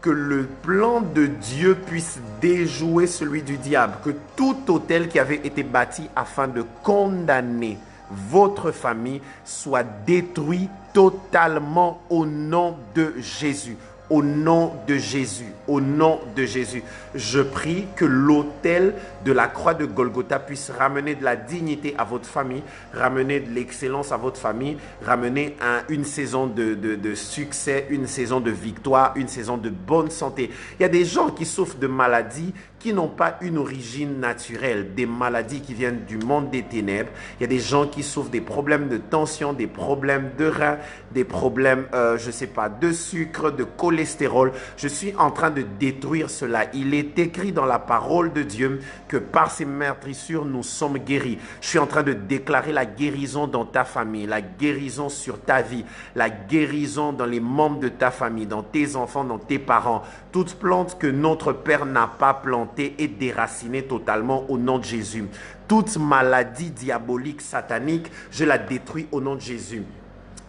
que le plan de Dieu puisse déjouer celui du diable, que tout autel qui avait été bâti afin de condamner votre famille soit détruit totalement au nom de Jésus. Au nom de Jésus, au nom de Jésus, je prie que l'autel de la croix de Golgotha puisse ramener de la dignité à votre famille, ramener de l'excellence à votre famille, ramener une saison de succès, une saison de victoire, une saison de bonne santé. Il y a des gens qui souffrent de maladies qui n'ont pas une origine naturelle, des maladies qui viennent du monde des ténèbres. Il y a des gens qui souffrent des problèmes de tension, des problèmes de reins, des problèmes, je ne sais pas, de sucre, de cholestérol. Je suis en train de détruire cela. Il est écrit dans la parole de Dieu que par ses meurtrissures, nous sommes guéris. Je suis en train de déclarer la guérison dans ta famille, la guérison sur ta vie, la guérison dans les membres de ta famille, dans tes enfants, dans tes parents. Toute plante que notre Père n'a pas plantée est déracinée totalement au nom de Jésus. Toute maladie diabolique, satanique, je la détruis au nom de Jésus.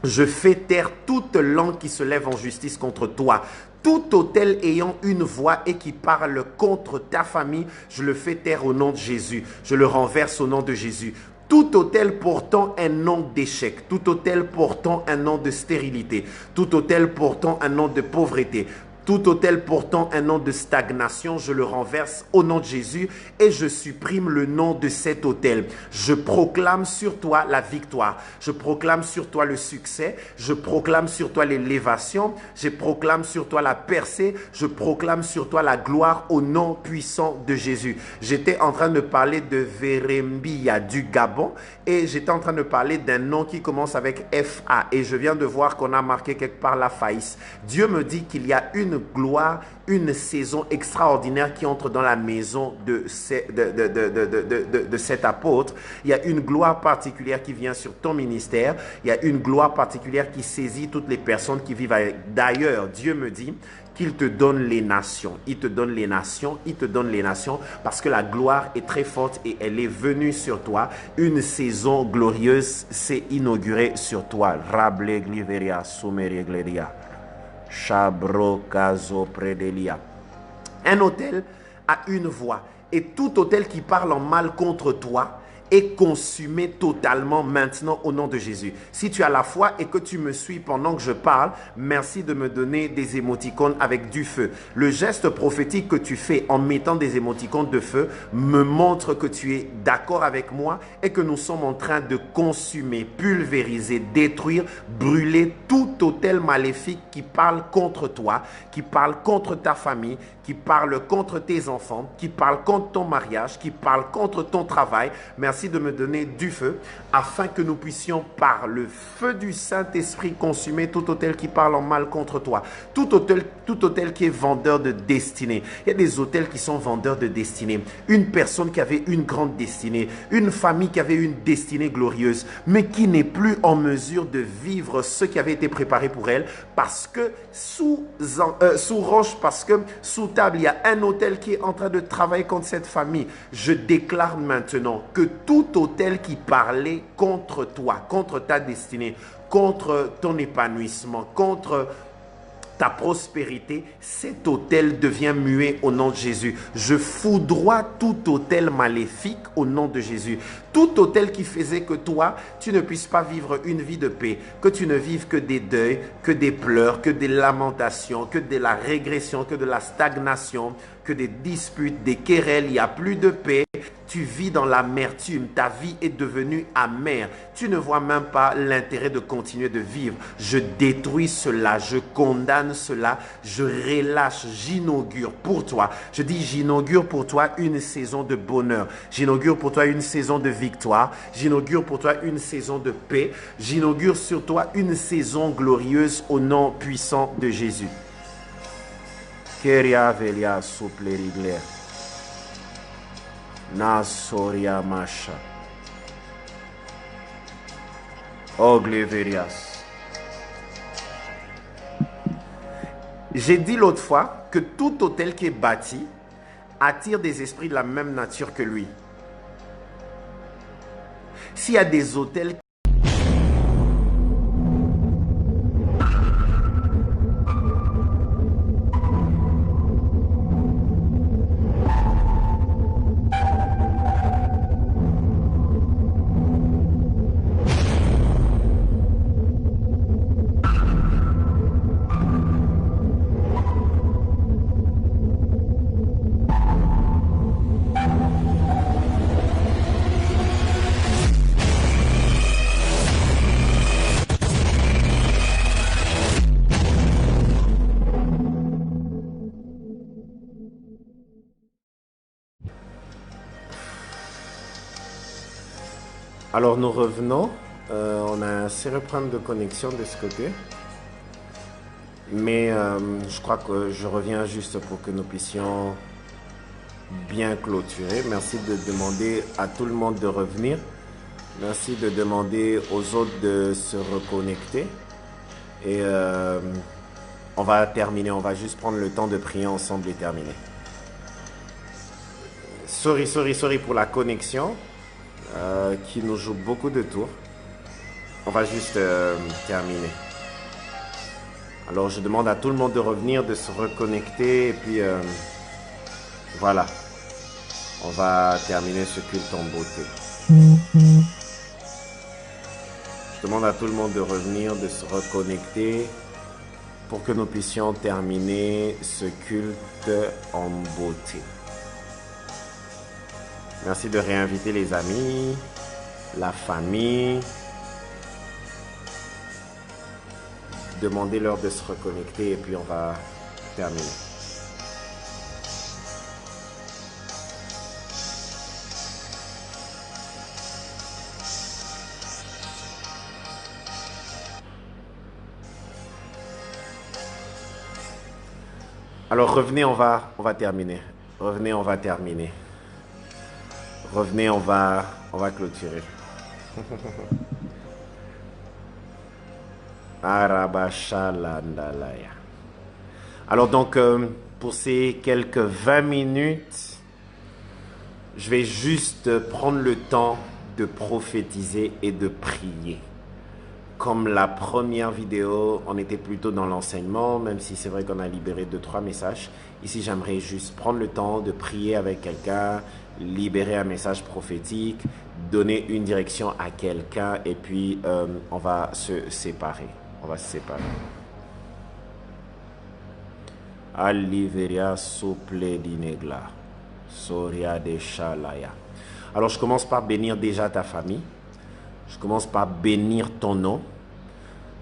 Je fais taire toute langue qui se lève en justice contre toi. Tout autel ayant une voix et qui parle contre ta famille, je le fais taire au nom de Jésus. Je le renverse au nom de Jésus. Tout autel portant un nom d'échec, tout autel portant un nom de stérilité, tout autel portant un nom de pauvreté, tout autel portant un nom de stagnation, je le renverse au nom de Jésus et je supprime le nom de cet autel. Je proclame sur toi la victoire. Je proclame sur toi le succès. Je proclame sur toi l'élévation. Je proclame sur toi la percée. Je proclame sur toi la gloire au nom puissant de Jésus. J'étais en train de parler de Verembia du Gabon et j'étais en train de parler d'un nom qui commence avec FA et je viens de voir qu'on a marqué quelque part la faïs. Dieu me dit qu'il y a une gloire, une saison extraordinaire qui entre dans la maison de cet apôtre. Il y a une gloire particulière qui vient sur ton ministère. Il y a une gloire particulière qui saisit toutes les personnes qui vivent avec. D'ailleurs, Dieu me dit qu'il te donne les nations. Il te donne les nations, il te donne les nations parce que la gloire est très forte et elle est venue sur toi. Une saison glorieuse s'est inaugurée sur toi. Rable gliveria sumerigleria. Chabro Kazo Predelia. Un autel a une voix et tout autel qui parle en mal contre toi est consumé totalement maintenant au nom de Jésus. Si tu as la foi et que tu me suis pendant que je parle, merci de me donner des émoticônes avec du feu. Le geste prophétique que tu fais en mettant des émoticônes de feu me montre que tu es d'accord avec moi et que nous sommes en train de consumer, pulvériser, détruire, brûler tout autel maléfique qui parle contre toi, qui parle contre ta famille, qui parle contre tes enfants, qui parle contre ton mariage, qui parle contre ton travail. Merci de me donner du feu afin que nous puissions par le feu du Saint-Esprit consumer tout autel qui parle en mal contre toi. Tout autel qui est vendeur de destinée. Il y a des autels qui sont vendeurs de destinée. Une personne qui avait une grande destinée, une famille qui avait une destinée glorieuse, mais qui n'est plus en mesure de vivre ce qui avait été préparé pour elle parce que sous roche, parce que sous table, il y a un autel qui est en train de travailler contre cette famille. Je déclare maintenant que tout autel qui parlait contre toi, contre ta destinée, contre ton épanouissement, contre ta prospérité, cet autel devient muet au nom de Jésus. Je foudroie tout autel maléfique au nom de Jésus. Tout autel qui faisait que toi, tu ne puisses pas vivre une vie de paix, que tu ne vives que des deuils, que des pleurs, que des lamentations, que de la régression, que de la stagnation, que des disputes, des querelles, il n'y a plus de paix. Tu vis dans l'amertume, ta vie est devenue amère. Tu ne vois même pas l'intérêt de continuer de vivre. Je détruis cela, je condamne cela, je relâche, j'inaugure pour toi. Je dis, j'inaugure pour toi une saison de bonheur. J'inaugure pour toi une saison de victoire. J'inaugure pour toi une saison de paix. J'inaugure sur toi une saison glorieuse au nom puissant de Jésus. Keria velia suplerigler. Nasoria Masha. Ogleverias. J'ai dit l'autre fois que tout hôtel qui est bâti attire des esprits de la même nature que lui. S'il y a des hôtels Alors nous revenons, on a un serré problème de connexion de ce côté, mais je crois que je reviens juste pour que nous puissions bien clôturer. Merci de demander à tout le monde de revenir, merci de demander aux autres de se reconnecter et on va terminer, on va juste prendre le temps de prier ensemble et terminer. Sorry pour la connexion. Qui nous joue beaucoup de tours. On va juste terminer. Alors je demande à tout le monde de revenir, de se reconnecter et puis voilà. On va terminer ce culte en beauté. Je demande à tout le monde de revenir, de se reconnecter pour que nous puissions terminer ce culte en beauté. Merci de réinviter les amis, la famille. Demandez-leur de se reconnecter et puis on va terminer. Alors revenez, on va terminer. Revenez, on va terminer. Revenez, on va clôturer. Alors donc, pour ces quelques 20 minutes, je vais juste prendre le temps de prophétiser et de prier. Comme la première vidéo, on était plutôt dans l'enseignement, même si c'est vrai qu'on a libéré 2-3 messages. Ici, j'aimerais juste prendre le temps de prier avec quelqu'un, libérer un message prophétique, donner une direction à quelqu'un et puis on va se séparer. On va se séparer. Aliveria souple d'inegla. Soria de Shalaya. Alors, je commence par bénir déjà ta famille. Je commence par bénir ton nom.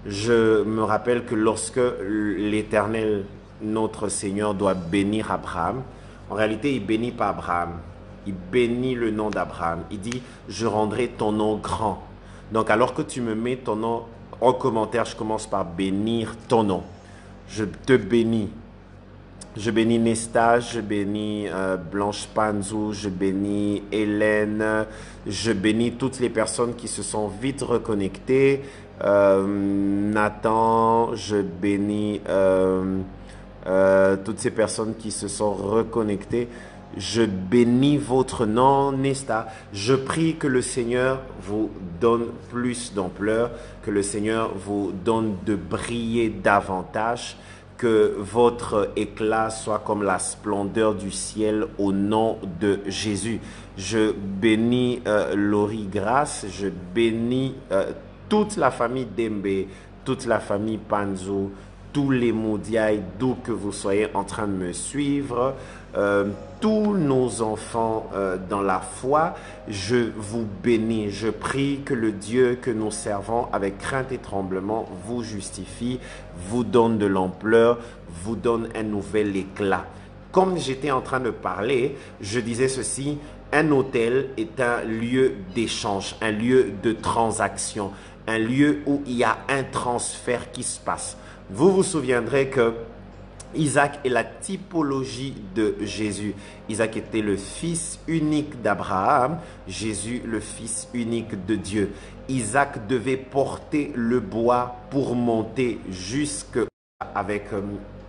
Je me rappelle que lorsque l'Éternel, notre Seigneur, doit bénir Abraham, en réalité, il bénit pas Abraham. Il bénit le nom d'Abraham. Il dit, je rendrai ton nom grand. Donc, alors que tu me mets ton nom en commentaire, je commence par bénir ton nom. Je te bénis. Je bénis Nesta, je bénis Blanche Panzou, je bénis Hélène, je bénis toutes les personnes qui se sont vite reconnectées. Nathan, je bénis toutes ces personnes qui se sont reconnectées. Je bénis votre nom, Nesta. Je prie que le Seigneur vous donne plus d'ampleur, que le Seigneur vous donne de briller davantage, que votre éclat soit comme la splendeur du ciel au nom de Jésus. Je bénis Laurie Grace, je bénis toute la famille Dembe, toute la famille Panzo, tous les Moudiaï, d'où que vous soyez en train de me suivre, tous nos enfants dans la foi, je vous bénis. Je prie que le Dieu que nous servons avec crainte et tremblement vous justifie, vous donne de l'ampleur, vous donne un nouvel éclat. Comme j'étais en train de parler, je disais ceci, un hôtel est un lieu d'échange, un lieu de transaction, un lieu où il y a un transfert qui se passe. Vous vous souviendrez que Isaac est la typologie de Jésus. Isaac était le fils unique d'Abraham, Jésus le fils unique de Dieu. Isaac devait porter le bois pour monter jusqu'avec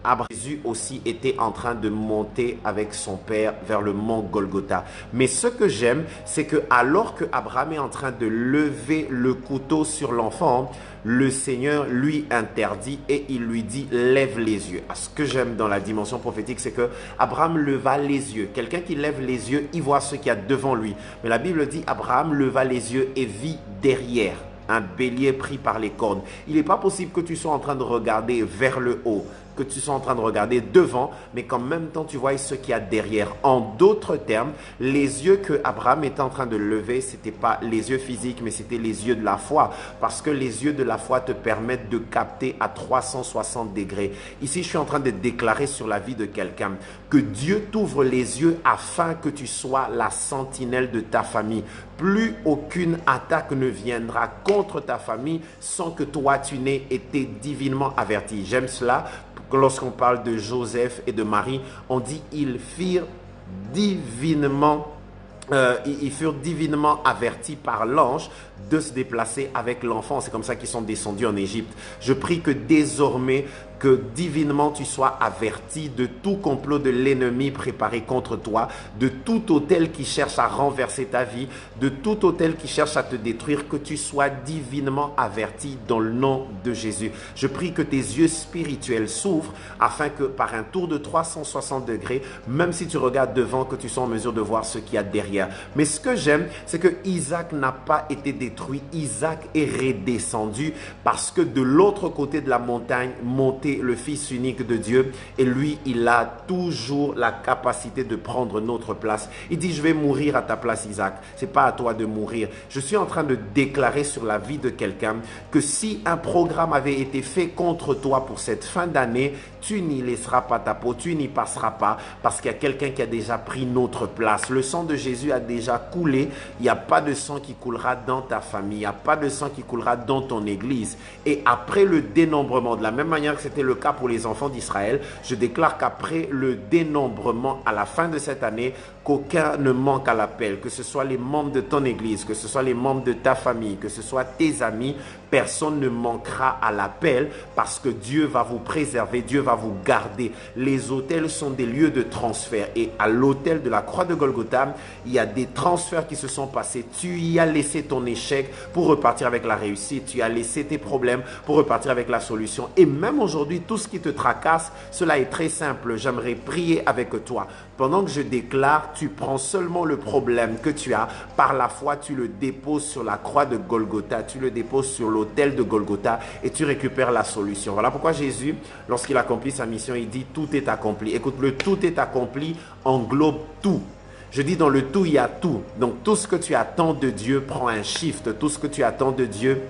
Abraham. Jésus aussi était en train de monter avec son père vers le mont Golgotha. Mais ce que j'aime, c'est que alors que Abraham est en train de lever le couteau sur l'enfant, le Seigneur lui interdit et il lui dit lève les yeux. Ce que j'aime dans la dimension prophétique, c'est que Abraham leva les yeux. Quelqu'un qui lève les yeux, il voit ce qu'il y a devant lui. Mais la Bible dit Abraham leva les yeux et vit derrière un bélier pris par les cornes. Il n'est pas possible que tu sois en train de regarder vers le haut, que tu sois en train de regarder devant, mais qu'en même temps tu vois ce qu'il y a derrière. En d'autres termes, les yeux que Abraham était en train de lever, ce n'étaient pas les yeux physiques, mais c'était les yeux de la foi, parce que les yeux de la foi te permettent de capter à 360 degrés. Ici, je suis en train de déclarer sur la vie de quelqu'un que Dieu t'ouvre les yeux afin que tu sois la sentinelle de ta famille. Plus aucune attaque ne viendra contre ta famille sans que toi tu n'aies été divinement averti. J'aime cela. Lorsqu'on parle de Joseph et de Marie, on dit ils furent divinement avertis par l'ange de se déplacer avec l'enfant. C'est comme ça qu'ils sont descendus en Égypte. Je prie que désormais, que divinement tu sois averti de tout complot de l'ennemi préparé contre toi, de tout autel qui cherche à renverser ta vie, de tout autel qui cherche à te détruire, que tu sois divinement averti dans le nom de Jésus. Je prie que tes yeux spirituels s'ouvrent afin que par un tour de 360 degrés, même si tu regardes devant, que tu sois en mesure de voir ce qu'il y a derrière. Mais ce que j'aime, c'est que Isaac n'a pas été détruit. Isaac est redescendu parce que de l'autre côté de la montagne montait le fils unique de Dieu et lui, il a toujours la capacité de prendre notre place. Il dit, je vais mourir à ta place, Isaac. C'est pas à toi de mourir. Je suis en train de déclarer sur la vie de quelqu'un que si un programme avait été fait contre toi pour cette fin d'année, tu n'y laisseras pas ta peau, tu n'y passeras pas parce qu'il y a quelqu'un qui a déjà pris notre place. Le sang de Jésus a déjà coulé. Il n'y a pas de sang qui coulera dans ta famille. Il n'y a pas de sang qui coulera dans ton église. Et après le dénombrement, de la même manière que c'était le cas pour les enfants d'Israël, je déclare qu'après le dénombrement à la fin de cette année, qu'aucun ne manque à l'appel, que ce soit les membres de ton église, que ce soit les membres de ta famille, que ce soit tes amis, personne ne manquera à l'appel parce que Dieu va vous préserver, Dieu va vous garder. Les autels sont des lieux de transfert et à l'autel de la croix de Golgotha, il y a des transferts qui se sont passés. Tu y as laissé ton échec pour repartir avec la réussite, tu y as laissé tes problèmes pour repartir avec la solution. Et même aujourd'hui, tout ce qui te tracasse, cela est très simple. J'aimerais prier avec toi. Pendant que je déclare, tu prends seulement le problème que tu as, par la foi, tu le déposes sur la croix de Golgotha, tu le déposes sur l'autel de Golgotha et tu récupères la solution. Voilà pourquoi Jésus, lorsqu'il accomplit sa mission, il dit tout est accompli. Écoute, le tout est accompli englobe tout. Je dis dans le tout, il y a tout. Donc tout ce que tu attends de Dieu prend un shift. Tout ce que tu attends de Dieu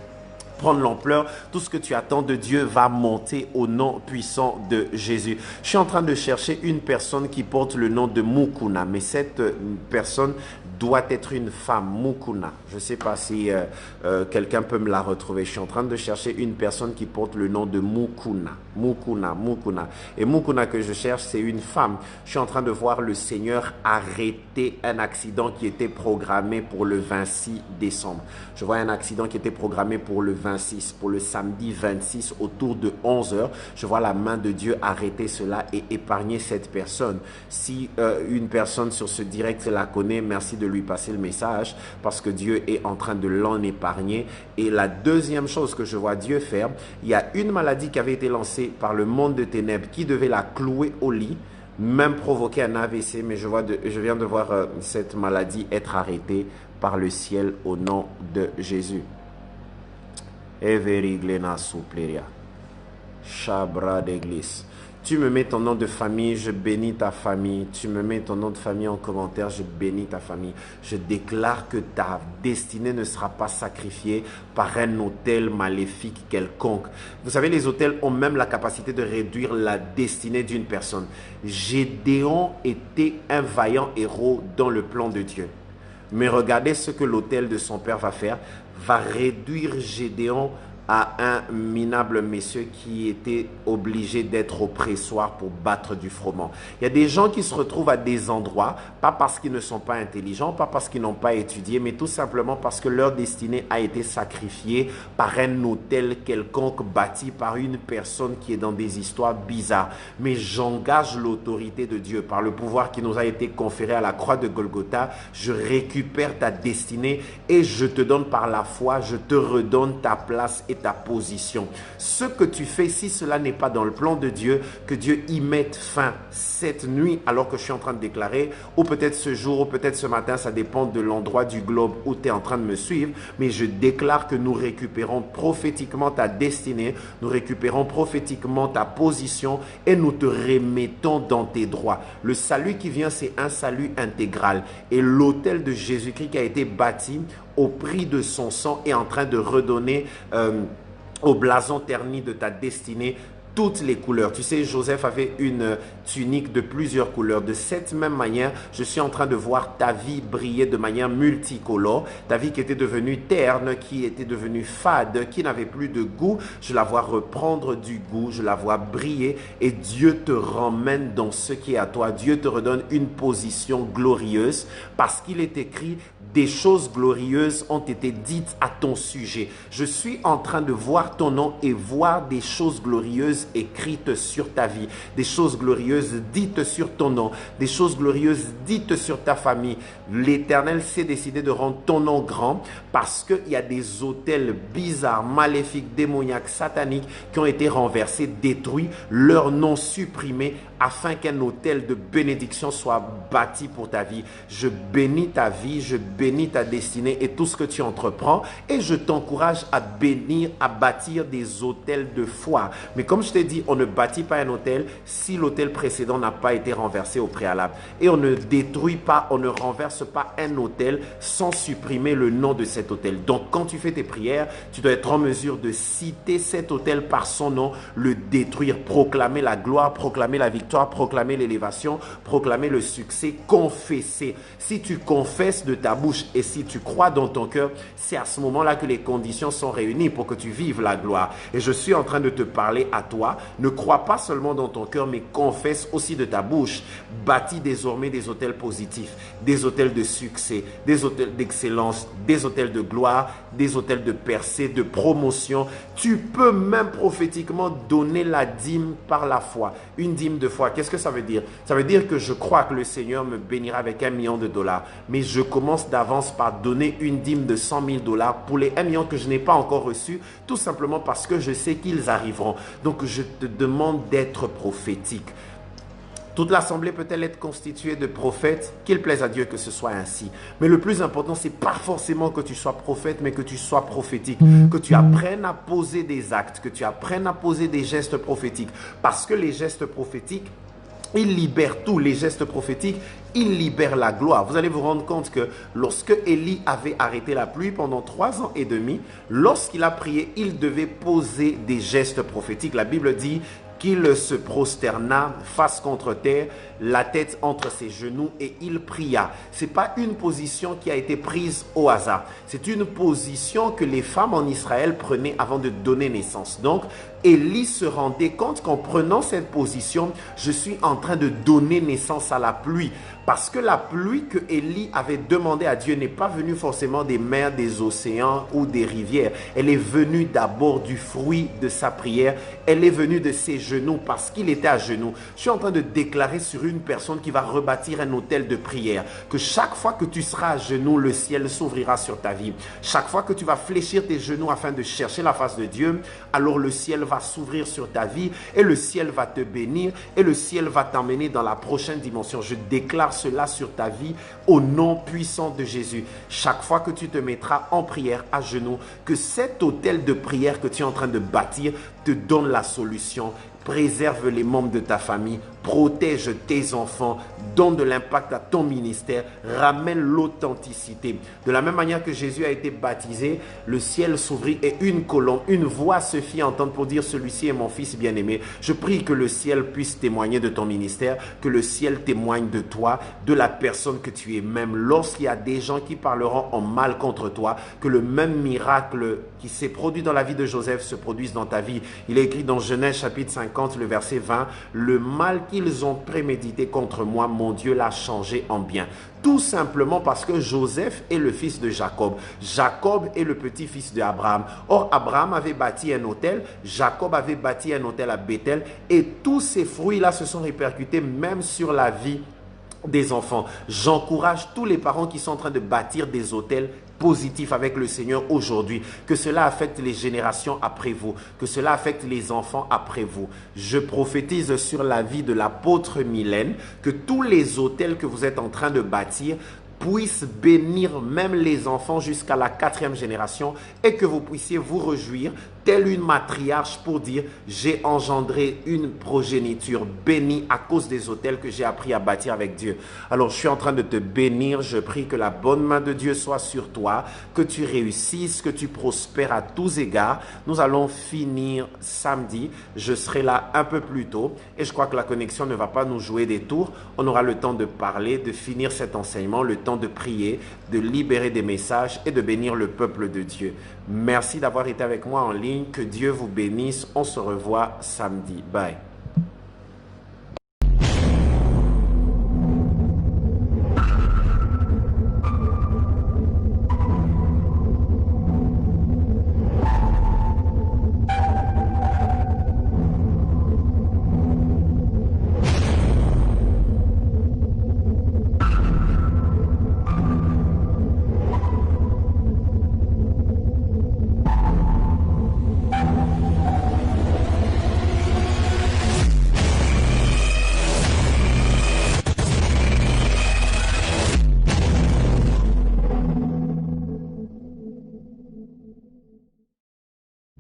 prendre l'ampleur, tout ce que tu attends de Dieu va monter au nom puissant de Jésus. Je suis en train de chercher une personne qui porte le nom de Mukuna, mais cette personne doit être une femme, Mukuna. Je ne sais pas si quelqu'un peut me la retrouver. Je suis en train de chercher une personne qui porte le nom de Mukuna. Mukuna. Et Mukuna que je cherche, c'est une femme. Je suis en train de voir le Seigneur arrêter un accident qui était programmé pour le 26 décembre. Je vois un accident qui était programmé pour le 26, pour le samedi 26 autour de 11 heures. Je vois la main de Dieu arrêter cela et épargner cette personne. Si une personne sur ce direct la connaît, merci de lui passer le message parce que Dieu est en train de l'en épargner. Et la deuxième chose que je vois Dieu faire, il y a une maladie qui avait été lancée par le monde de ténèbres qui devait la clouer au lit, même provoquer un AVC, mais je viens de voir cette maladie être arrêtée par le ciel au nom de Jésus. Everiglena supleria. Chabra d'église. Tu me mets ton nom de famille, je bénis ta famille. Tu me mets ton nom de famille en commentaire, je bénis ta famille. Je déclare que ta destinée ne sera pas sacrifiée par un autel maléfique quelconque. Vous savez, les autels ont même la capacité de réduire la destinée d'une personne. Gédéon était un vaillant héros dans le plan de Dieu. Mais regardez ce que l'autel de son père va faire. Va réduire Gédéon à un minable monsieur qui était obligé d'être au pressoir pour battre du froment. Il y a des gens qui se retrouvent à des endroits, pas parce qu'ils ne sont pas intelligents, pas parce qu'ils n'ont pas étudié, mais tout simplement parce que leur destinée a été sacrifiée par un autel quelconque bâti par une personne qui est dans des histoires bizarres. Mais j'engage l'autorité de Dieu par le pouvoir qui nous a été conféré à la croix de Golgotha. Je récupère ta destinée et je te donne par la foi, je te redonne ta place et ta position. Ce que tu fais, si cela n'est pas dans le plan de Dieu, que Dieu y mette fin cette nuit alors que je suis en train de déclarer, ou peut-être ce jour, ou peut-être ce matin, ça dépend de l'endroit du globe où tu es en train de me suivre, mais je déclare que nous récupérons prophétiquement ta destinée, nous récupérons prophétiquement ta position et nous te remettons dans tes droits. Le salut qui vient, c'est un salut intégral et l'autel de Jésus-Christ qui a été bâti au prix de son sang est en train de redonner au blason terni de ta destinée toutes les couleurs. Tu sais, Joseph avait une tunique de plusieurs couleurs. De cette même manière, je suis en train de voir ta vie briller de manière multicolore. Ta vie qui était devenue terne, qui était devenue fade, qui n'avait plus de goût. Je la vois reprendre du goût, je la vois briller et Dieu te ramène dans ce qui est à toi. Dieu te redonne une position glorieuse parce qu'il est écrit des choses glorieuses ont été dites à ton sujet. Je suis en train de voir ton nom et voir des choses glorieuses écrites sur ta vie, des choses glorieuses dites sur ton nom, des choses glorieuses dites sur ta famille. L'Éternel s'est décidé de rendre ton nom grand parce qu'il y a des autels bizarres, maléfiques, démoniaques, sataniques qui ont été renversés, détruits, leur nom supprimé afin qu'un autel de bénédiction soit bâti pour ta vie. Je bénis ta vie, je bénis ta destinée et tout ce que tu entreprends et je t'encourage à bénir, à bâtir des autels de foi. Mais comme je t'ai dit, on ne bâtit pas un autel si l'autel précédent n'a pas été renversé au préalable. Et on ne détruit pas, on ne renverse pas un autel sans supprimer le nom de cet autel. Donc quand tu fais tes prières, tu dois être en mesure de citer cet autel par son nom, le détruire, proclamer la gloire, proclamer la victoire, proclamer l'élévation, proclamer le succès, confesser. Si tu confesses de ta bouche et si tu crois dans ton cœur, c'est à ce moment-là que les conditions sont réunies pour que tu vives la gloire. Et je suis en train de te parler à toi. Ne crois pas seulement dans ton cœur, mais confesse aussi de ta bouche. Bâtis désormais des autels positifs, des autels de succès, des autels d'excellence, des autels de gloire, des autels de percée, de promotion. Tu peux même prophétiquement donner la dîme par la foi. Une dîme de foi, qu'est-ce que ça veut dire? Ça veut dire que je crois que le Seigneur me bénira avec $1 million. Mais je commence d'avance par donner une dîme de $100 000 pour les $1 million que je n'ai pas encore reçus, tout simplement parce que je sais qu'ils arriveront. Donc je te demande d'être prophétique. Toute l'assemblée peut-elle être constituée de prophètes? Qu'il plaise à Dieu que ce soit ainsi. Mais le plus important, c'est pas forcément que tu sois prophète, mais que tu sois prophétique. Que tu apprennes à poser des actes, que tu apprennes à poser des gestes prophétiques. Parce que les gestes prophétiques, ils libèrent tout. Les gestes prophétiques, ils libèrent la gloire. Vous allez vous rendre compte que lorsque Élie avait arrêté la pluie pendant 3 ans et demi, lorsqu'il a prié, il devait poser des gestes prophétiques. La Bible dit qu'il se prosterna face contre terre, la tête entre ses genoux et il pria. Ce n'est pas une position qui a été prise au hasard. C'est une position que les femmes en Israël prenaient avant de donner naissance. Donc, Élie se rendait compte qu'en prenant cette position, je suis en train de donner naissance à la pluie. Parce que la pluie que Élie avait demandé à Dieu n'est pas venue forcément des mers, des océans ou des rivières. Elle est venue d'abord du fruit de sa prière. Elle est venue de ses genoux parce qu'il était à genoux. Je suis en train de déclarer sur une personne qui va rebâtir un autel de prière que chaque fois que tu seras à genoux, le ciel s'ouvrira sur ta vie. Chaque fois que tu vas fléchir tes genoux afin de chercher la face de Dieu, alors le ciel va s'ouvrir sur ta vie et le ciel va te bénir et le ciel va t'emmener dans la prochaine dimension. Je déclare cela sur ta vie au nom puissant de Jésus. Chaque fois que tu te mettras en prière à genoux, que cet autel de prière que tu es en train de bâtir te donne la solution. Préserve les membres de ta famille, protège tes enfants, donne de l'impact à ton ministère, ramène l'authenticité. De la même manière que Jésus a été baptisé, le ciel s'ouvrit et une colombe, une voix se fit entendre pour dire celui-ci est mon fils bien-aimé. Je prie que le ciel puisse témoigner de ton ministère, que le ciel témoigne de toi, de la personne que tu es. Même lorsqu'il y a des gens qui parleront en mal contre toi, que le même miracle qui s'est produit dans la vie de Joseph se produise dans ta vie. Il est écrit dans Genèse chapitre 50, le verset 20, « Le mal qu'ils ont prémédité contre moi, mon Dieu l'a changé en bien. » Tout simplement parce que Joseph est le fils de Jacob. Jacob est le petit-fils d'Abraham. Or, Abraham avait bâti un autel, Jacob avait bâti un autel à Bethel, et tous ces fruits-là se sont répercutés même sur la vie des enfants. J'encourage tous les parents qui sont en train de bâtir des autels positif avec le Seigneur aujourd'hui, que cela affecte les générations après vous, que cela affecte les enfants après vous. Je prophétise sur la vie de l'apôtre Mylène, que tous les autels que vous êtes en train de bâtir puissent bénir même les enfants jusqu'à la 4e génération et que vous puissiez vous réjouir telle une matriarche pour dire j'ai engendré une progéniture bénie à cause des autels que j'ai appris à bâtir avec Dieu. Alors je suis en train de te bénir, je prie que la bonne main de Dieu soit sur toi, que tu réussisses, que tu prospères à tous égards. Nous allons finir samedi, je serai là un peu plus tôt et je crois que la connexion ne va pas nous jouer des tours. On aura le temps de parler, de finir cet enseignement, le temps de prier, de libérer des messages et de bénir le peuple de Dieu. Merci d'avoir été avec moi en ligne. Que Dieu vous bénisse. On se revoit samedi. Bye.